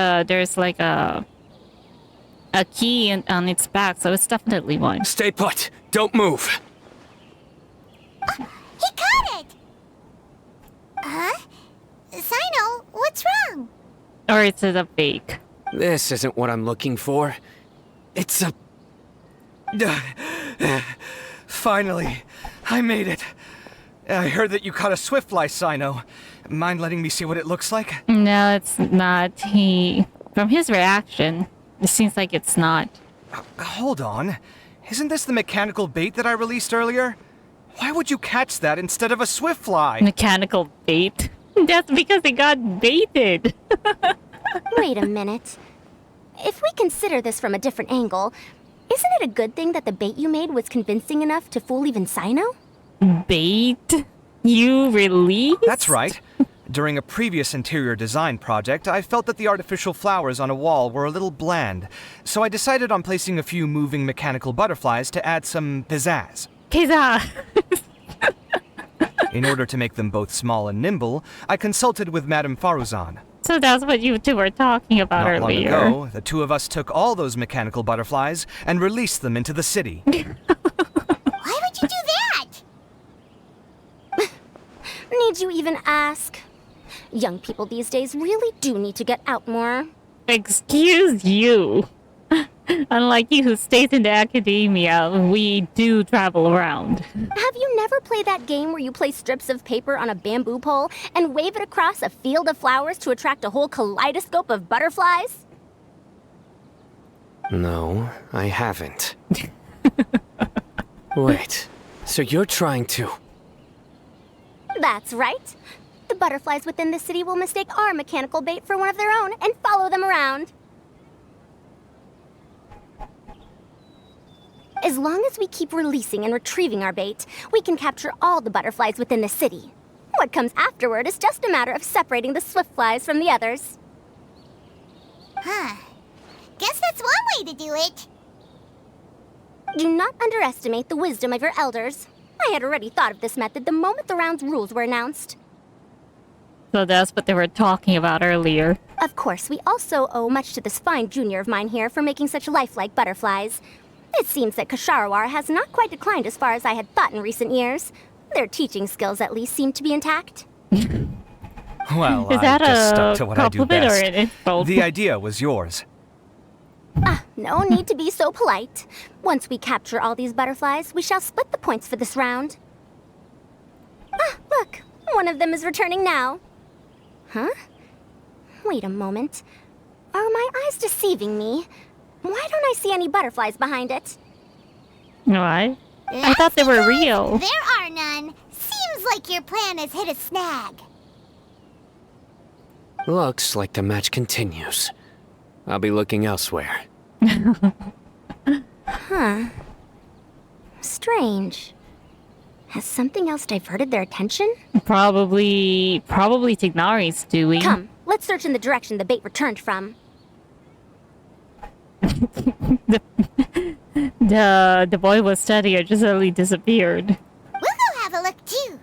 like a key on its back, so it's definitely one. Stay put. Don't move. He caught it! Huh? Sino, what's wrong? Or is it a fake? This isn't what I'm looking for. It's a... Finally, I made it. I heard that you caught a swiftfly, Sino. Mind letting me see what it looks like? No, it's not. From his reaction, it seems like it's not. Hold on. Isn't this the mechanical bait that I released earlier? Why would you catch that instead of a swiftfly? Mechanical bait? That's because it got baited. Wait a minute. If we consider this from a different angle, isn't it a good thing that the bait you made was convincing enough to fool even Sino? Bait? You released? That's right. During a previous interior design project, I felt that the artificial flowers on a wall were a little bland, so I decided on placing a few moving mechanical butterflies to add some pizzazz. Pizzazz! In order to make them both small and nimble, I consulted with Madame Faruzan. So that's what you two were talking about Not long earlier. ago, the two of us took all those mechanical butterflies and released them into the city. Why would you do that? Need you even ask? Young people these days really do need to get out more. Excuse you. Unlike you who stays in the academia, we do travel around. Have you never played that game where you place strips of paper on a bamboo pole and wave it across a field of flowers to attract a whole kaleidoscope of butterflies? No, I haven't. Wait, so you're trying to... That's right. The butterflies within the city will mistake our mechanical bait for one of their own and follow them around. As long as we keep releasing and retrieving our bait, we can capture all the butterflies within the city. What comes afterward is just a matter of separating the swift flies from the others. Huh. Guess that's one way to do it. Do not underestimate the wisdom of your elders. I had already thought of this method the moment the round's rules were announced. So that's what they were talking about earlier. Of course, we also owe much to this fine junior of mine here for making such lifelike butterflies. It seems that Kasharawar has not quite declined as far as I had thought in recent years. Their teaching skills at least seem to be intact. Well, Is I that just a stuck to what I do compliment or best. an insult? The idea was yours. No need to be so polite. Once we capture all these butterflies, we shall split the points for this round. Look, one of them is returning now. Huh? Wait a moment. Are my eyes deceiving me? Why don't I see any butterflies behind it? Why? I thought they were real. There are none. Seems like your plan has hit a snag. Looks like the match continues. I'll be looking elsewhere. Huh. Strange. Has something else diverted their attention? Probably Tignari's doing. Come, let's search in the direction the bait returned from. The boy was steady or just suddenly disappeared. We'll go have a look too.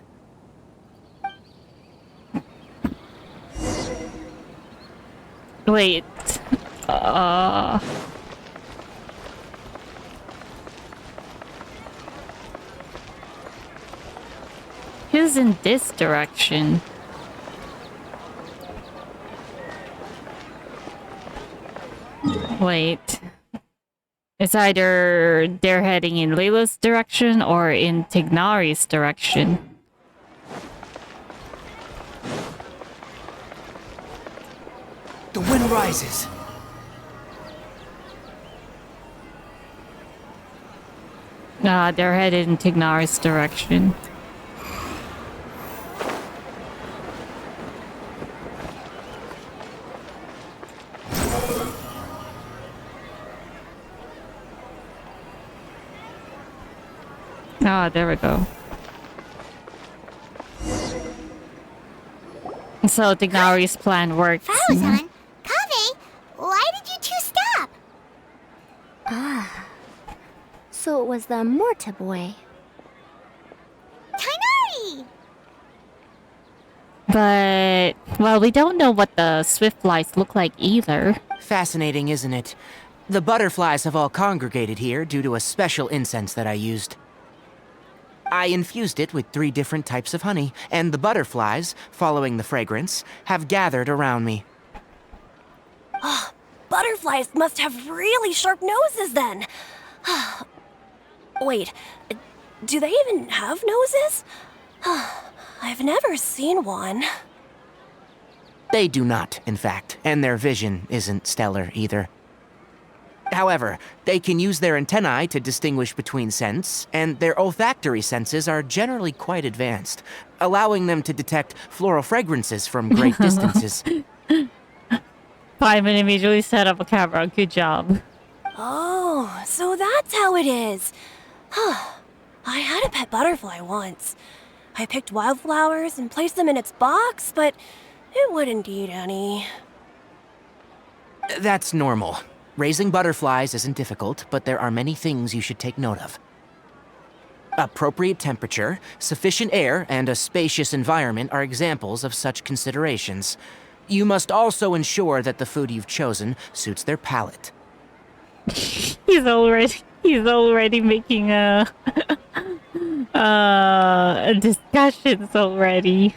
Wait. Who's in this direction? Wait. It's either they're heading in Layla's direction or in Tignari's direction. The wind rises. They're headed in Tignari's direction. There we go. So Tignari's plan works. Faruzan, Kaveh, why did you two stop? So it was the Morta boy. Tainari! But, well, we don't know what the swift flies look like either. Fascinating, isn't it? The butterflies have all congregated here due to a special incense that I used. I infused it with 3 different types of honey, and the butterflies, following the fragrance, have gathered around me. Oh, butterflies must have really sharp noses then. Wait, do they even have noses? I've never seen one. They do not, in fact, and their vision isn't stellar either. However, they can use their antennae to distinguish between scents, and their olfactory senses are generally quite advanced, allowing them to detect floral fragrances from great distances. Paimon immediately set up a camera. Good job. Oh, so that's how it is. I had a pet butterfly once. I picked wildflowers and placed them in its box, but it wouldn't eat any. That's normal. Raising butterflies isn't difficult, but there are many things you should take note of. Appropriate temperature, sufficient air, and a spacious environment are examples of such considerations. You must also ensure that the food you've chosen suits their palate. He's already making discussions already.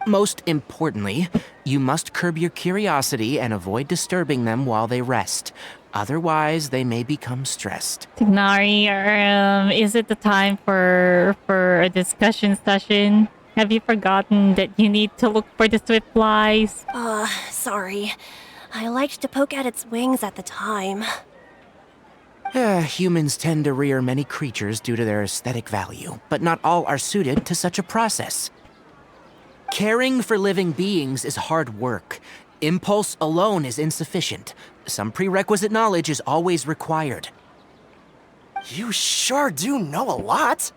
Most importantly, you must curb your curiosity and avoid disturbing them while they rest. Otherwise, they may become stressed. Tignari, is it the time for a discussion session? Have you forgotten that you need to look for the swift flies? Sorry. I liked to poke at its wings at the time. Humans tend to rear many creatures due to their aesthetic value, but not all are suited to such a process. Caring for living beings is hard work. Impulse alone is insufficient. Some prerequisite knowledge is always required. You sure do know a lot.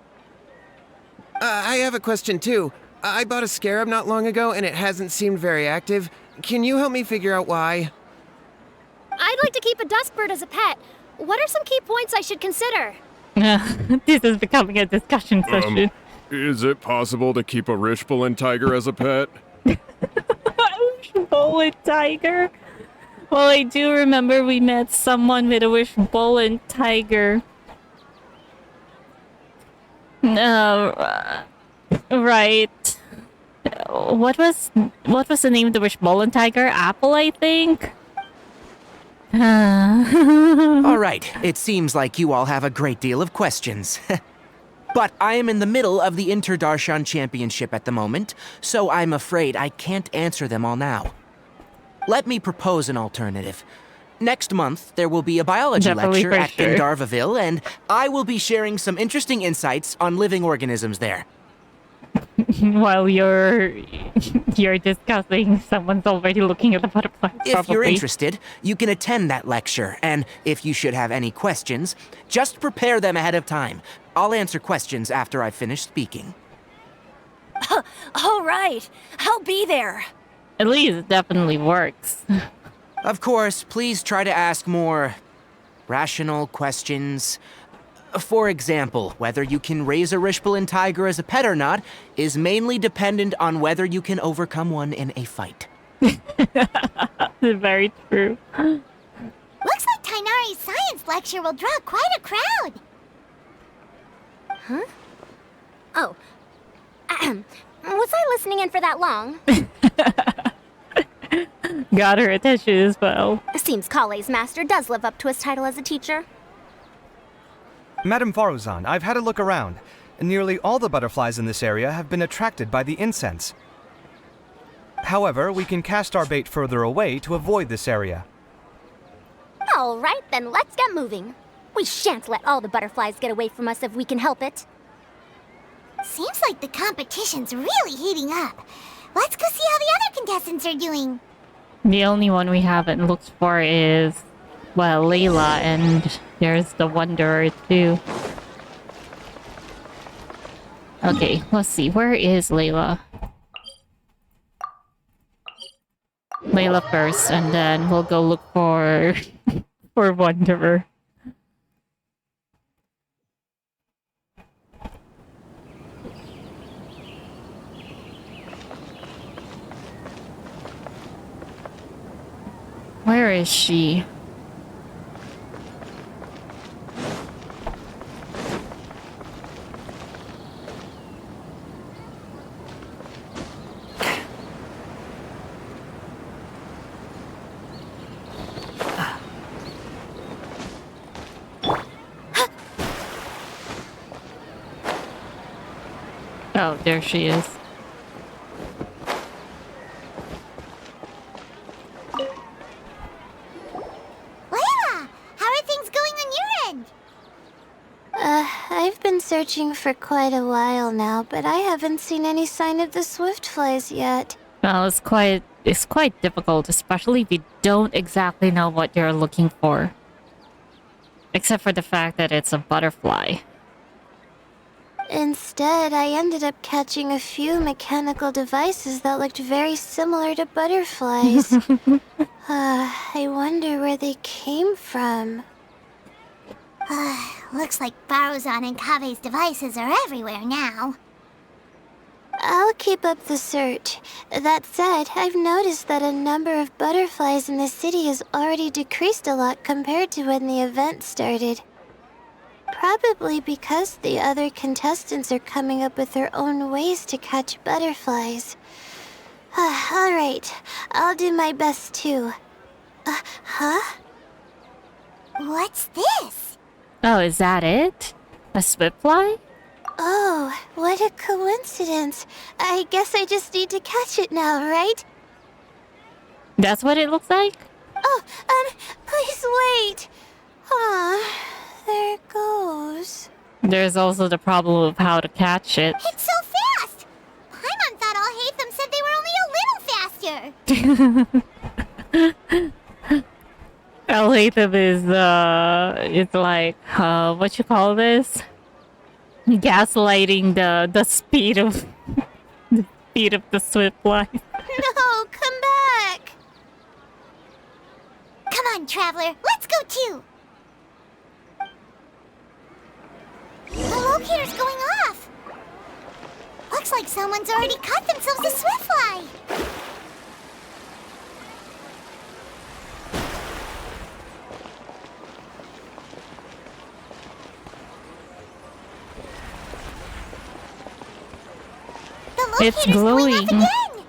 I have a question too. I bought a scarab not long ago and it hasn't seemed very active. Can you help me figure out why? I'd like to keep a dustbird as a pet. What are some key points I should consider? This is becoming a discussion session. Is it possible to keep a Rishbalin tiger as a pet? Wishbone tiger? Well, I do remember we met someone with a wishbone tiger. Right. What was the name of the wishbone tiger? Apple, I think? All right, it seems like you all have a great deal of questions. But I am in the middle of the Inter-Darshan Championship at the moment, so I'm afraid I can't answer them all now. Let me propose an alternative. Next month, there will be a biology lecture at Gandharvaville, and I will be sharing some interesting insights on living organisms there. While you're discussing, someone's already looking at the butterflies. If you're interested, you can attend that lecture, and if you should have any questions, just prepare them ahead of time. I'll answer questions after I finish speaking. All right, I'll be there. At least it definitely works. Of course, please try to ask more rational questions. For example, whether you can raise a Rishbalin tiger as a pet or not is mainly dependent on whether you can overcome one in a fight. Very true. Looks like Tighnari's science lecture will draw quite a crowd. Huh? Oh. Was I listening in for that long? Got her attention as well. Seems Kale's master does live up to his title as a teacher. Madame Faruzan, I've had a look around. Nearly all the butterflies in this area have been attracted by the incense. However, we can cast our bait further away to avoid this area. All right, then let's get moving. We shan't let all the butterflies get away from us if we can help it. Seems like the competition's really heating up. Let's go see how the other contestants are doing. The only one we haven't looked for is, well, Layla, and there's the Wanderer too. Okay, let's see. Where is Layla? Layla first, and then we'll go look for Wanderer. Where is she? Oh, there she is. Layla, how are things going on your end? I've been searching for quite a while now, but I haven't seen any sign of the swiftflies yet. Well, it's quite difficult, especially if you don't exactly know what you're looking for. Except for the fact that it's a butterfly. Instead, I ended up catching a few mechanical devices that looked very similar to butterflies. I wonder where they came from. Looks like Baruzan and Kave's devices are everywhere now. I'll keep up the search. That said, I've noticed that a number of butterflies in the city has already decreased a lot compared to when the event started. Probably because the other contestants are coming up with their own ways to catch butterflies. Alright, I'll do my best too. Huh? What's this? Oh, is that it? A swiftfly? Oh, what a coincidence. I guess I just need to catch it now, right? That's what it looks like? Oh, please wait. There it goes. There's also the problem of how to catch it. It's so fast! Paimon thought Alhaitham said they were only a little faster. Alhaitham is, it's like, what you call this? Gaslighting the speed of the speed of the swiftfly. No, come back! Come on, Traveler, let's go too! The locator's going off! Looks like someone's already caught themselves a swiftfly! The It's locator's going glowing. off again!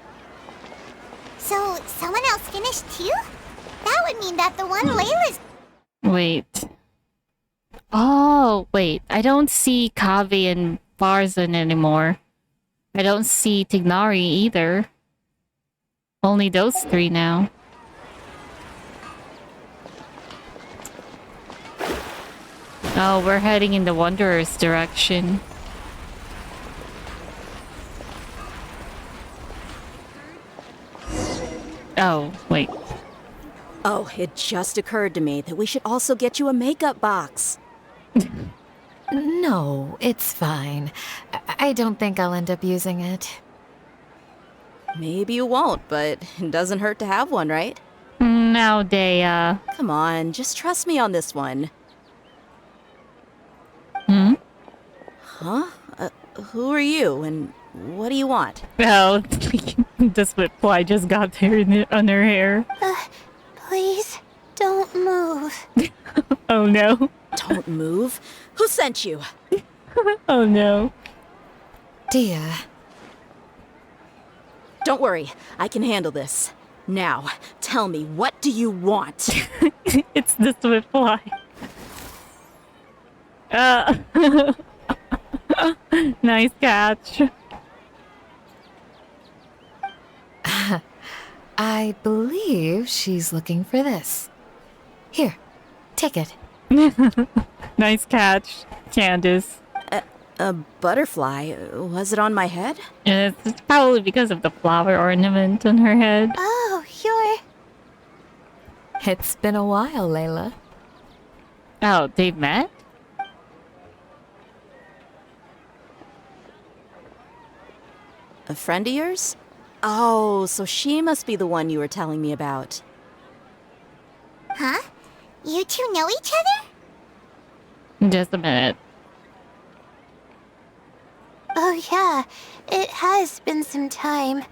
So, someone else finished too? That would mean that the one Layla's... Wait. Oh, wait. I don't see Kaveh and Barzan anymore. I don't see Tignari either. Only those three now. Oh, we're heading in the Wanderer's direction. Oh, wait. Oh, it just occurred to me that we should also get you a makeup box. No, it's fine. I don't think I'll end up using it. Maybe you won't, but it doesn't hurt to have one, right? No, Dea. Come on, just trust me on this one. Hmm? Huh? Who are you, and what do you want? Oh, the swiftfly just got there on her hair. Please, don't move. Oh no. Don't move? Who sent you? Oh no. Dia. Don't worry, I can handle this. Now, tell me, what do you want? It's the swiftfly. Nice catch. I believe she's looking for this. Here, take it. Nice catch, Candace. A butterfly? Was it on my head? It's probably because of the flower ornament on her head. Oh, you're... It's been a while, Layla. Oh, they've met? A friend of yours? Oh, so she must be the one you were telling me about. Huh? You two know each other? Just a minute. Oh yeah, it has been some time.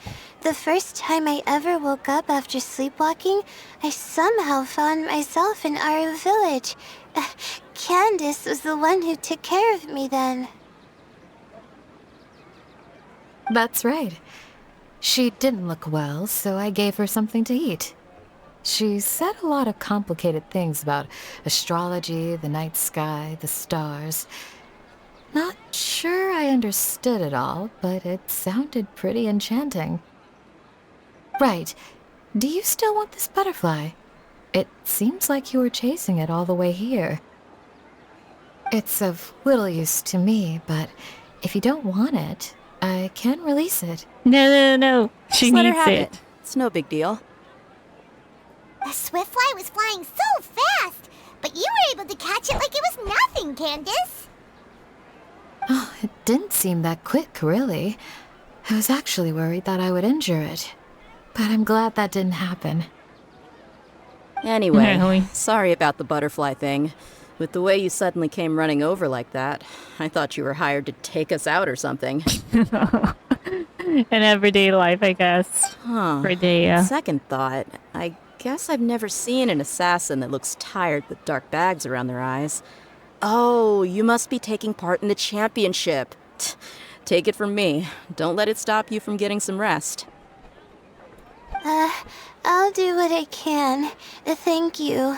The first time I ever woke up after sleepwalking, I somehow found myself in our village. Candace was the one who took care of me then. That's right. She didn't look well, so I gave her something to eat. She said a lot of complicated things about astrology, the night sky, the stars. Not sure I understood it all, but it sounded pretty enchanting. Right. Do you still want this butterfly? It seems like you were chasing it all the way here. It's of little use to me, but if you don't want it, I can release it. No. She Just let her needs have it. It's no big deal. The swiftfly was flying so fast, but you were able to catch it like it was nothing, Candace. Oh, it didn't seem that quick, really. I was actually worried that I would injure it. But I'm glad that didn't happen. Anyway, Really? sorry about the butterfly thing. With the way you suddenly came running over like that, I thought you were hired to take us out or something. In everyday life, I guess. Huh. For Dea. Second thought, I guess I've never seen an assassin that looks tired with dark bags around their eyes. Oh, you must be taking part in the championship. Take it from me. Don't let it stop you from getting some rest. I'll do what I can. Thank you.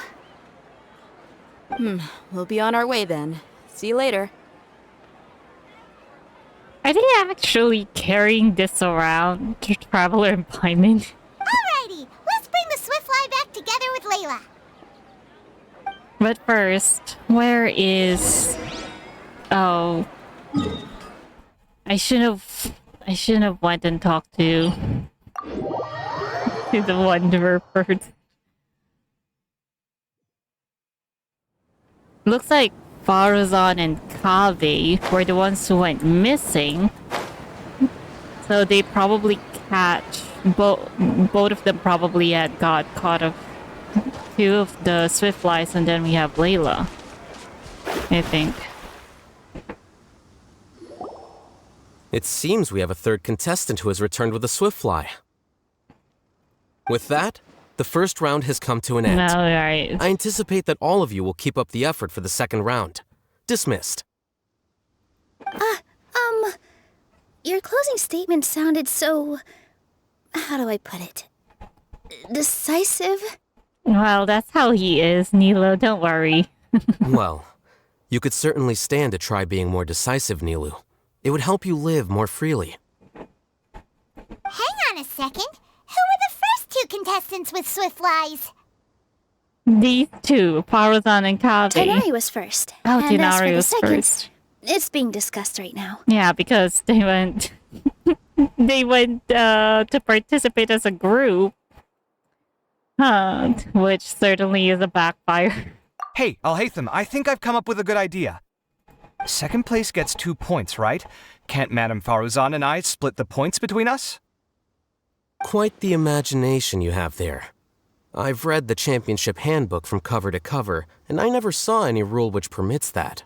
We'll be on our way then. See you later. Are they actually carrying this around to Traveler and Paimon? Alrighty, let's bring the Swiftfly back together with Layla. But first, where is... Oh... I shouldn't have went and talked to the Wanderer first. Looks like Farazan and Kaveh were the ones who went missing. So they probably catch... Both of them probably had got caught of 2 of the Swiftflies, and then we have Layla, I think. It seems we have a third contestant who has returned with a Swiftfly. With that, the first round has come to an end. No, right. I anticipate that all of you will keep up the effort for the second round. Dismissed. Your closing statement sounded so... How do I put it? Decisive? Well, that's how he is, Nilo, don't worry. Well, you could certainly stand to try being more decisive, Nilu. It would help you live more freely. Hang on a second. Who were the first 2 contestants with Swiftflies? These 2, Farazan and Kaveh. Tighnari was first. Oh, And as for Tighnari the was second, first. It's being discussed right now. Yeah, because they went... they went to participate as a group. Which certainly is a backfire. Hey, Alhaitham, I think I've come up with a good idea. Second place gets 2 points, right? Can't Madame Faruzan and I split the points between us? Quite the imagination you have there. I've read the championship handbook from cover to cover, and I never saw any rule which permits that.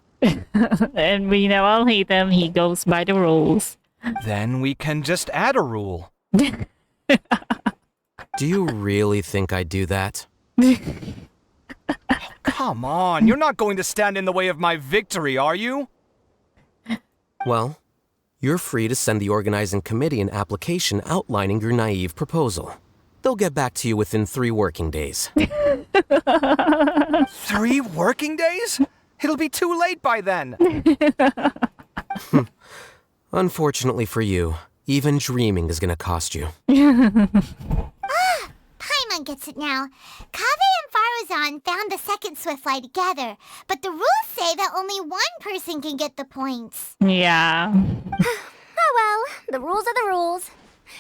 And we know Alhaitham, he goes by the rules. Then we can just add a rule. Do you really think I'd do that? Come on, you're not going to stand in the way of my victory, are you? Well, you're free to send the organizing committee an application outlining your naive proposal. They'll get back to you within 3 working days. 3 working days? It'll be too late by then. Unfortunately for you, even dreaming is gonna cost you. Paimon gets it now. Kaveh and Farazan found the second Swiftfly together, but the rules say that only 1 person can get the points. Yeah. Oh well, the rules are the rules.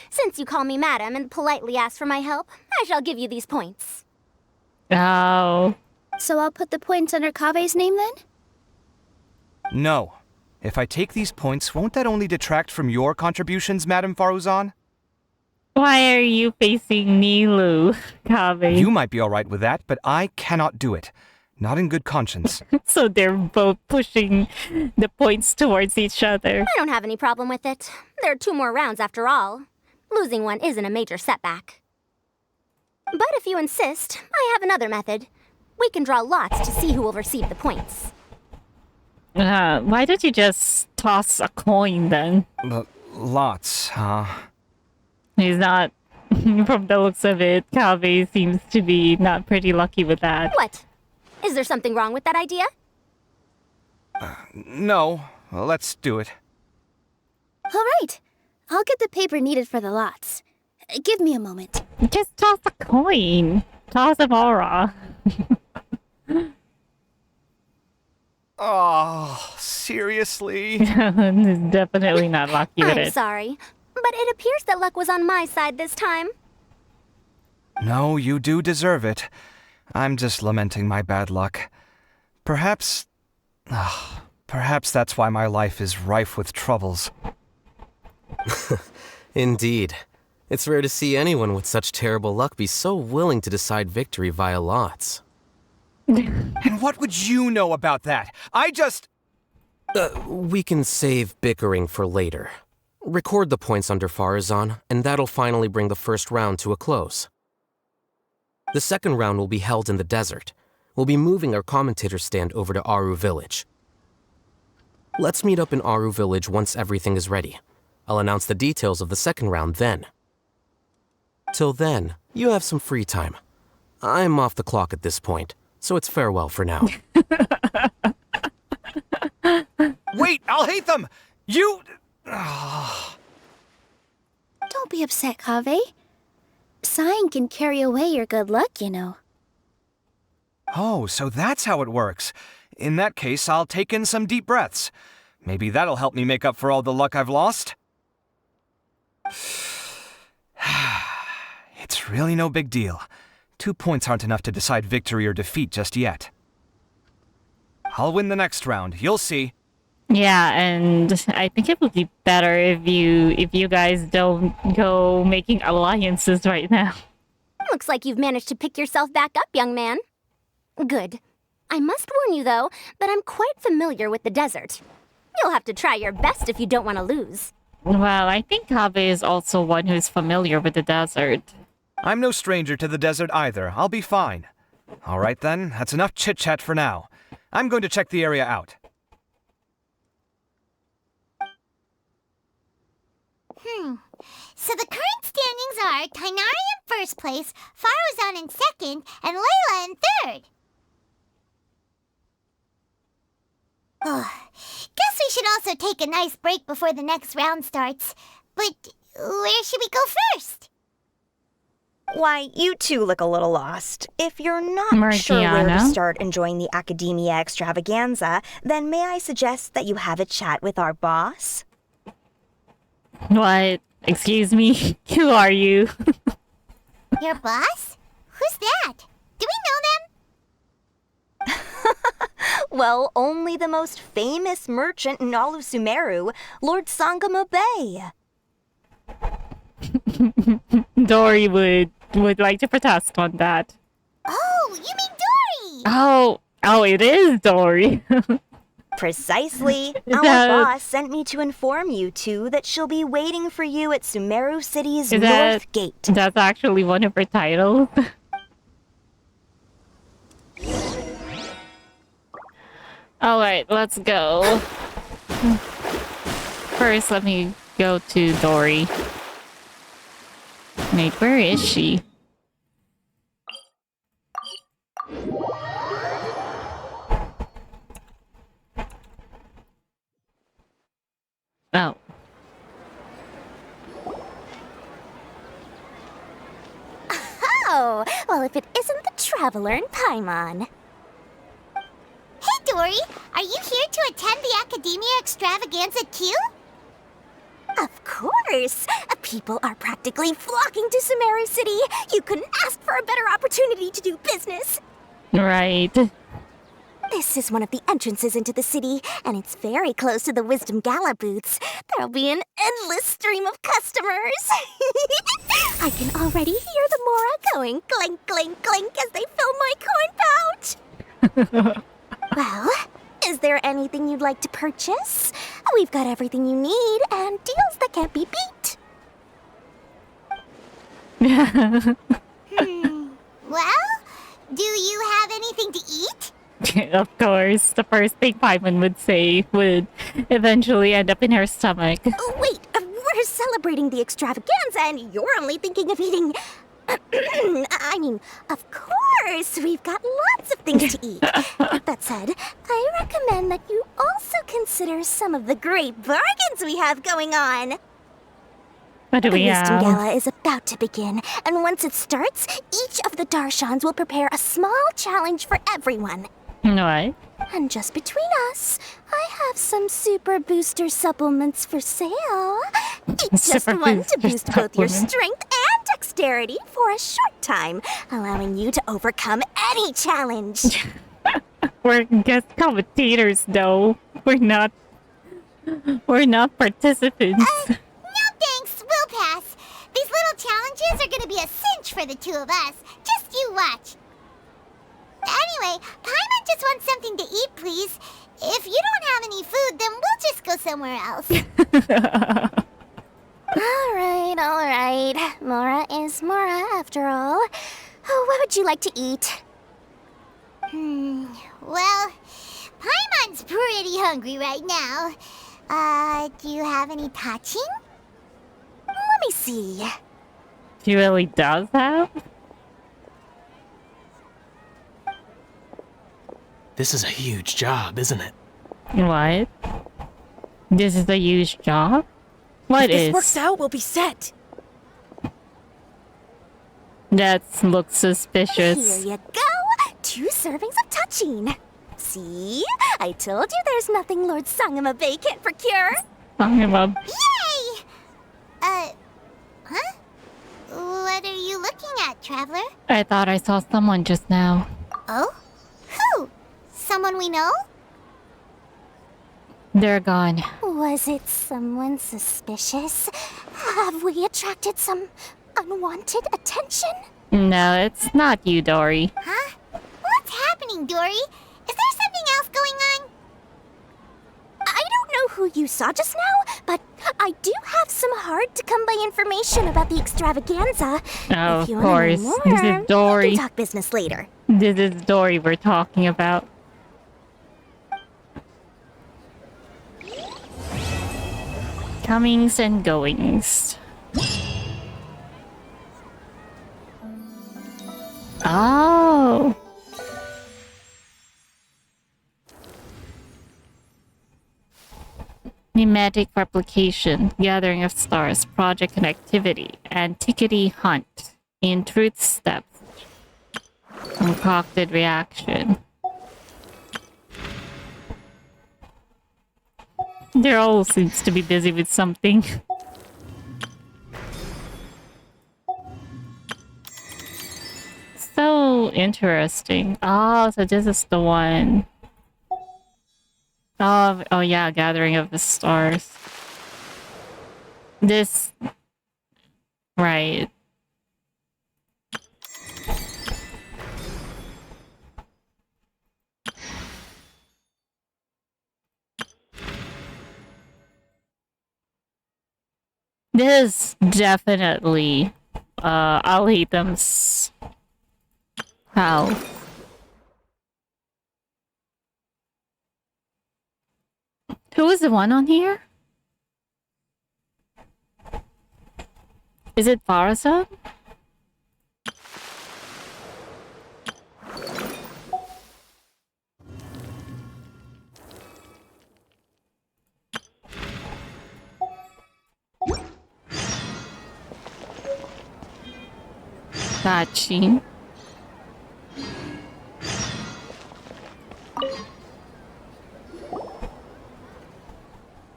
Since you call me madam and politely ask for my help, I shall give you these points. Oh. So I'll put the points under Kaveh's name then? No. If I take these points, won't that only detract from your contributions, Madame Faruzan? Why are you facing Nilu, Kaveh? You might be alright with that, but I cannot do it. Not in good conscience. So they're both pushing the points towards each other. I don't have any problem with it. There are 2 more rounds after all. Losing one isn't a major setback. But if you insist, I have another method. We can draw lots to see who will receive the points. Why don't you just toss a coin then? Lots, huh? He's not, from the looks of it, Kaveh seems to be not pretty lucky with that. What? Is there something wrong with that idea? No. Well, let's do it. All right. I'll get the paper needed for the lots. Give me a moment. Just toss a coin. Toss a aura. Oh, seriously? Definitely not lucky with I'm it. sorry, but it appears that luck was on my side this time. No, you do deserve it. I'm just lamenting my bad luck. Perhaps that's why my life is rife with troubles. Indeed. It's rare to see anyone with such terrible luck be so willing to decide victory via lots. And what would you know about that? We can save bickering for later. Record the points under Farazan, and that'll finally bring the first round to a close. The second round will be held in the desert. We'll be moving our commentator stand over to Aru Village. Let's meet up in Aru Village once everything is ready. I'll announce the details of the second round then. Till then, you have some free time. I'm off the clock at this point, so it's farewell for now. Wait, Alhaitham! You... Don't be upset, Kaveh. Sighing can carry away your good luck, you know. Oh, so that's how it works. In that case, I'll take in some deep breaths. Maybe that'll help me make up for all the luck I've lost. It's really no big deal. 2 points aren't enough to decide victory or defeat just yet. I'll win the next round, you'll see. Yeah, and I think it would be better if you guys don't go making alliances right now. Looks like you've managed to pick yourself back up, young man. Good. I must warn you, though, that I'm quite familiar with the desert. You'll have to try your best if you don't want to lose. Well, I think Kaveh is also one who's familiar with the desert. I'm no stranger to the desert either. I'll be fine. All right then, that's enough chit-chat for now. I'm going to check the area out. So the current standings are Tainari in first place, Farazan in second, and Layla in third. Guess we should also take a nice break before the next round starts. But where should we go first? Why, you two look a little lost. If you're not sure where to start enjoying the Academia extravaganza, then may I suggest that you have a chat with our boss? What? Excuse me? Who are you? Your boss? Who's that? Do we know them? Well, only the most famous merchant in all of Sumeru, Lord Sangamo Bay. Dory would like to protest on that. Oh, you mean Dory! Oh, it is Dory. Precisely. Our boss sent me to inform you two that she'll be waiting for you at Sumeru City's North Gate. That's actually one of her titles. Alright, let's go. First, let me go to Dory. Wait, where is she? Oh. Oh, well, if it isn't the Traveler in Paimon. Hey, Dory! Are you here to attend the Academia extravaganza too? Of course! People are practically flocking to Sumeru City. You couldn't ask for a better opportunity to do business. Right. This is one of the entrances into the city, and it's very close to the Wisdom Gala booths. There'll be an endless stream of customers. I can already hear the Mora going clink, clink, clink as they fill my coin pouch. Well, is there anything you'd like to purchase? We've got everything you need and deals that can't be beat. Well, do you have anything to eat? Of course, the first thing Paimon would say would eventually end up in her stomach. Oh, wait, we're celebrating the extravaganza and you're only thinking of eating... I mean, of course, we've got lots of things to eat. That said, I recommend that you also consider some of the great bargains we have going on. What do we have? The Wisdom Gala is about to begin, and once it starts, each of the Darshans will prepare a small challenge for everyone. What? And just between us, I have some super booster supplements for sale. It's just one to boost both your strength and dexterity for a short time, allowing you to overcome any challenge. We're guest commentators, though. We're not participants. No thanks, we'll pass. These little challenges are gonna be a cinch for the two of us. Just you watch. Anyway, Paimon just wants something to eat, please. If you don't have any food, then we'll just go somewhere else. Alright. Mora is Mora, after all. Oh, what would you like to eat? Well, Paimon's pretty hungry right now. Do you have any touching? Let me see. She really does have? This is a huge job, isn't it? What? This is a huge job? What if this is? works out, we'll be set. That looks suspicious. Here you go. 2 servings of touching. See? I told you there's nothing Lord Sangama-Bay can't procure. Sangama. Yay! Huh? What are you looking at, Traveler? I thought I saw someone just now. Oh? Who? Someone we know? They're gone. Was it someone suspicious? Have we attracted some unwanted attention? No, it's not you, Dory. Huh? What's happening, Dory? Is there something else going on? I don't know who you saw just now, but I do have some hard-to-come-by information about the extravaganza. Oh, if you of wanna know course. more, This is Dory. we can talk business later. This is Dory we're talking about. Comings and goings. Oh. Mimetic replication, gathering of stars, project connectivity, antiquity hunt, in truth steps, concocted reaction. They all seems to be busy with something. So interesting. Oh, so this is the one. Oh yeah, gathering of the stars. This... Right. This is definitely Alhaitham's house. Who is the one on here? Is it Farazan? Sachi.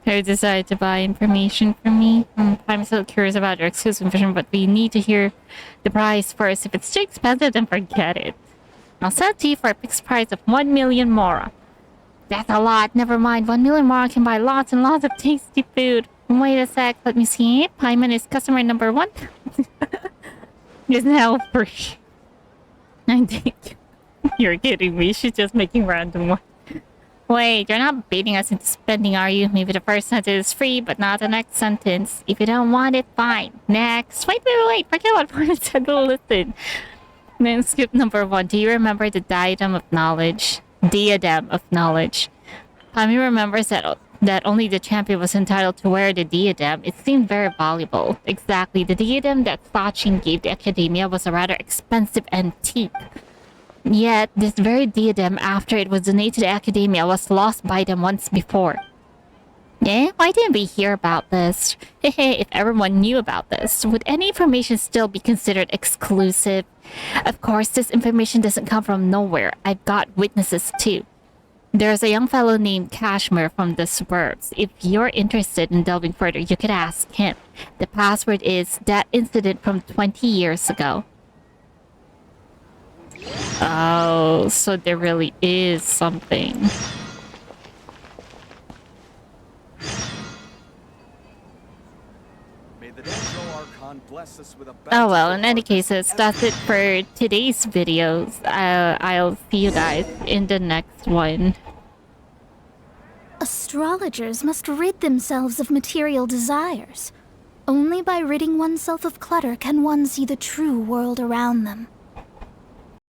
Who decided to buy information from me? I'm so curious about your exclusive vision, but we need to hear the price first. If it's too expensive, then forget it. I'll sell it to you for a fixed price of 1 million mora. That's a lot. Never mind. 1 million mora can buy lots and lots of tasty food. Wait a sec. Let me see. Paimon is customer number 1. Is now free. I think you're kidding me. She's just making random ones. Wait, you're not baiting us into spending, are you? Maybe the first sentence is free, but not the next sentence. If you don't want it, fine. Next. Wait. Forget what part I said. Listen. Then skip number 1. Do you remember the diadem of knowledge? Diadem of knowledge. Pami remembers that only the champion was entitled to wear the diadem. It seemed very valuable. Exactly. The diadem that Sachin gave the Academia was a rather expensive antique. Yet, this very diadem, after it was donated to the Academia, was lost by them once before. Eh? Why didn't we hear about this? Hehe, if everyone knew about this, would any information still be considered exclusive? Of course, this information doesn't come from nowhere. I've got witnesses too. There's a young fellow named Kashmir from the suburbs. If you're interested in delving further, you could ask him. The password is that incident from 20 years ago. Oh, so there really is something. May the Dendro Archon Oh well, in any cases, that's it for today's videos. I'll see you guys in the next one. Astrologers must rid themselves of material desires. Only by ridding oneself of clutter can one see the true world around them.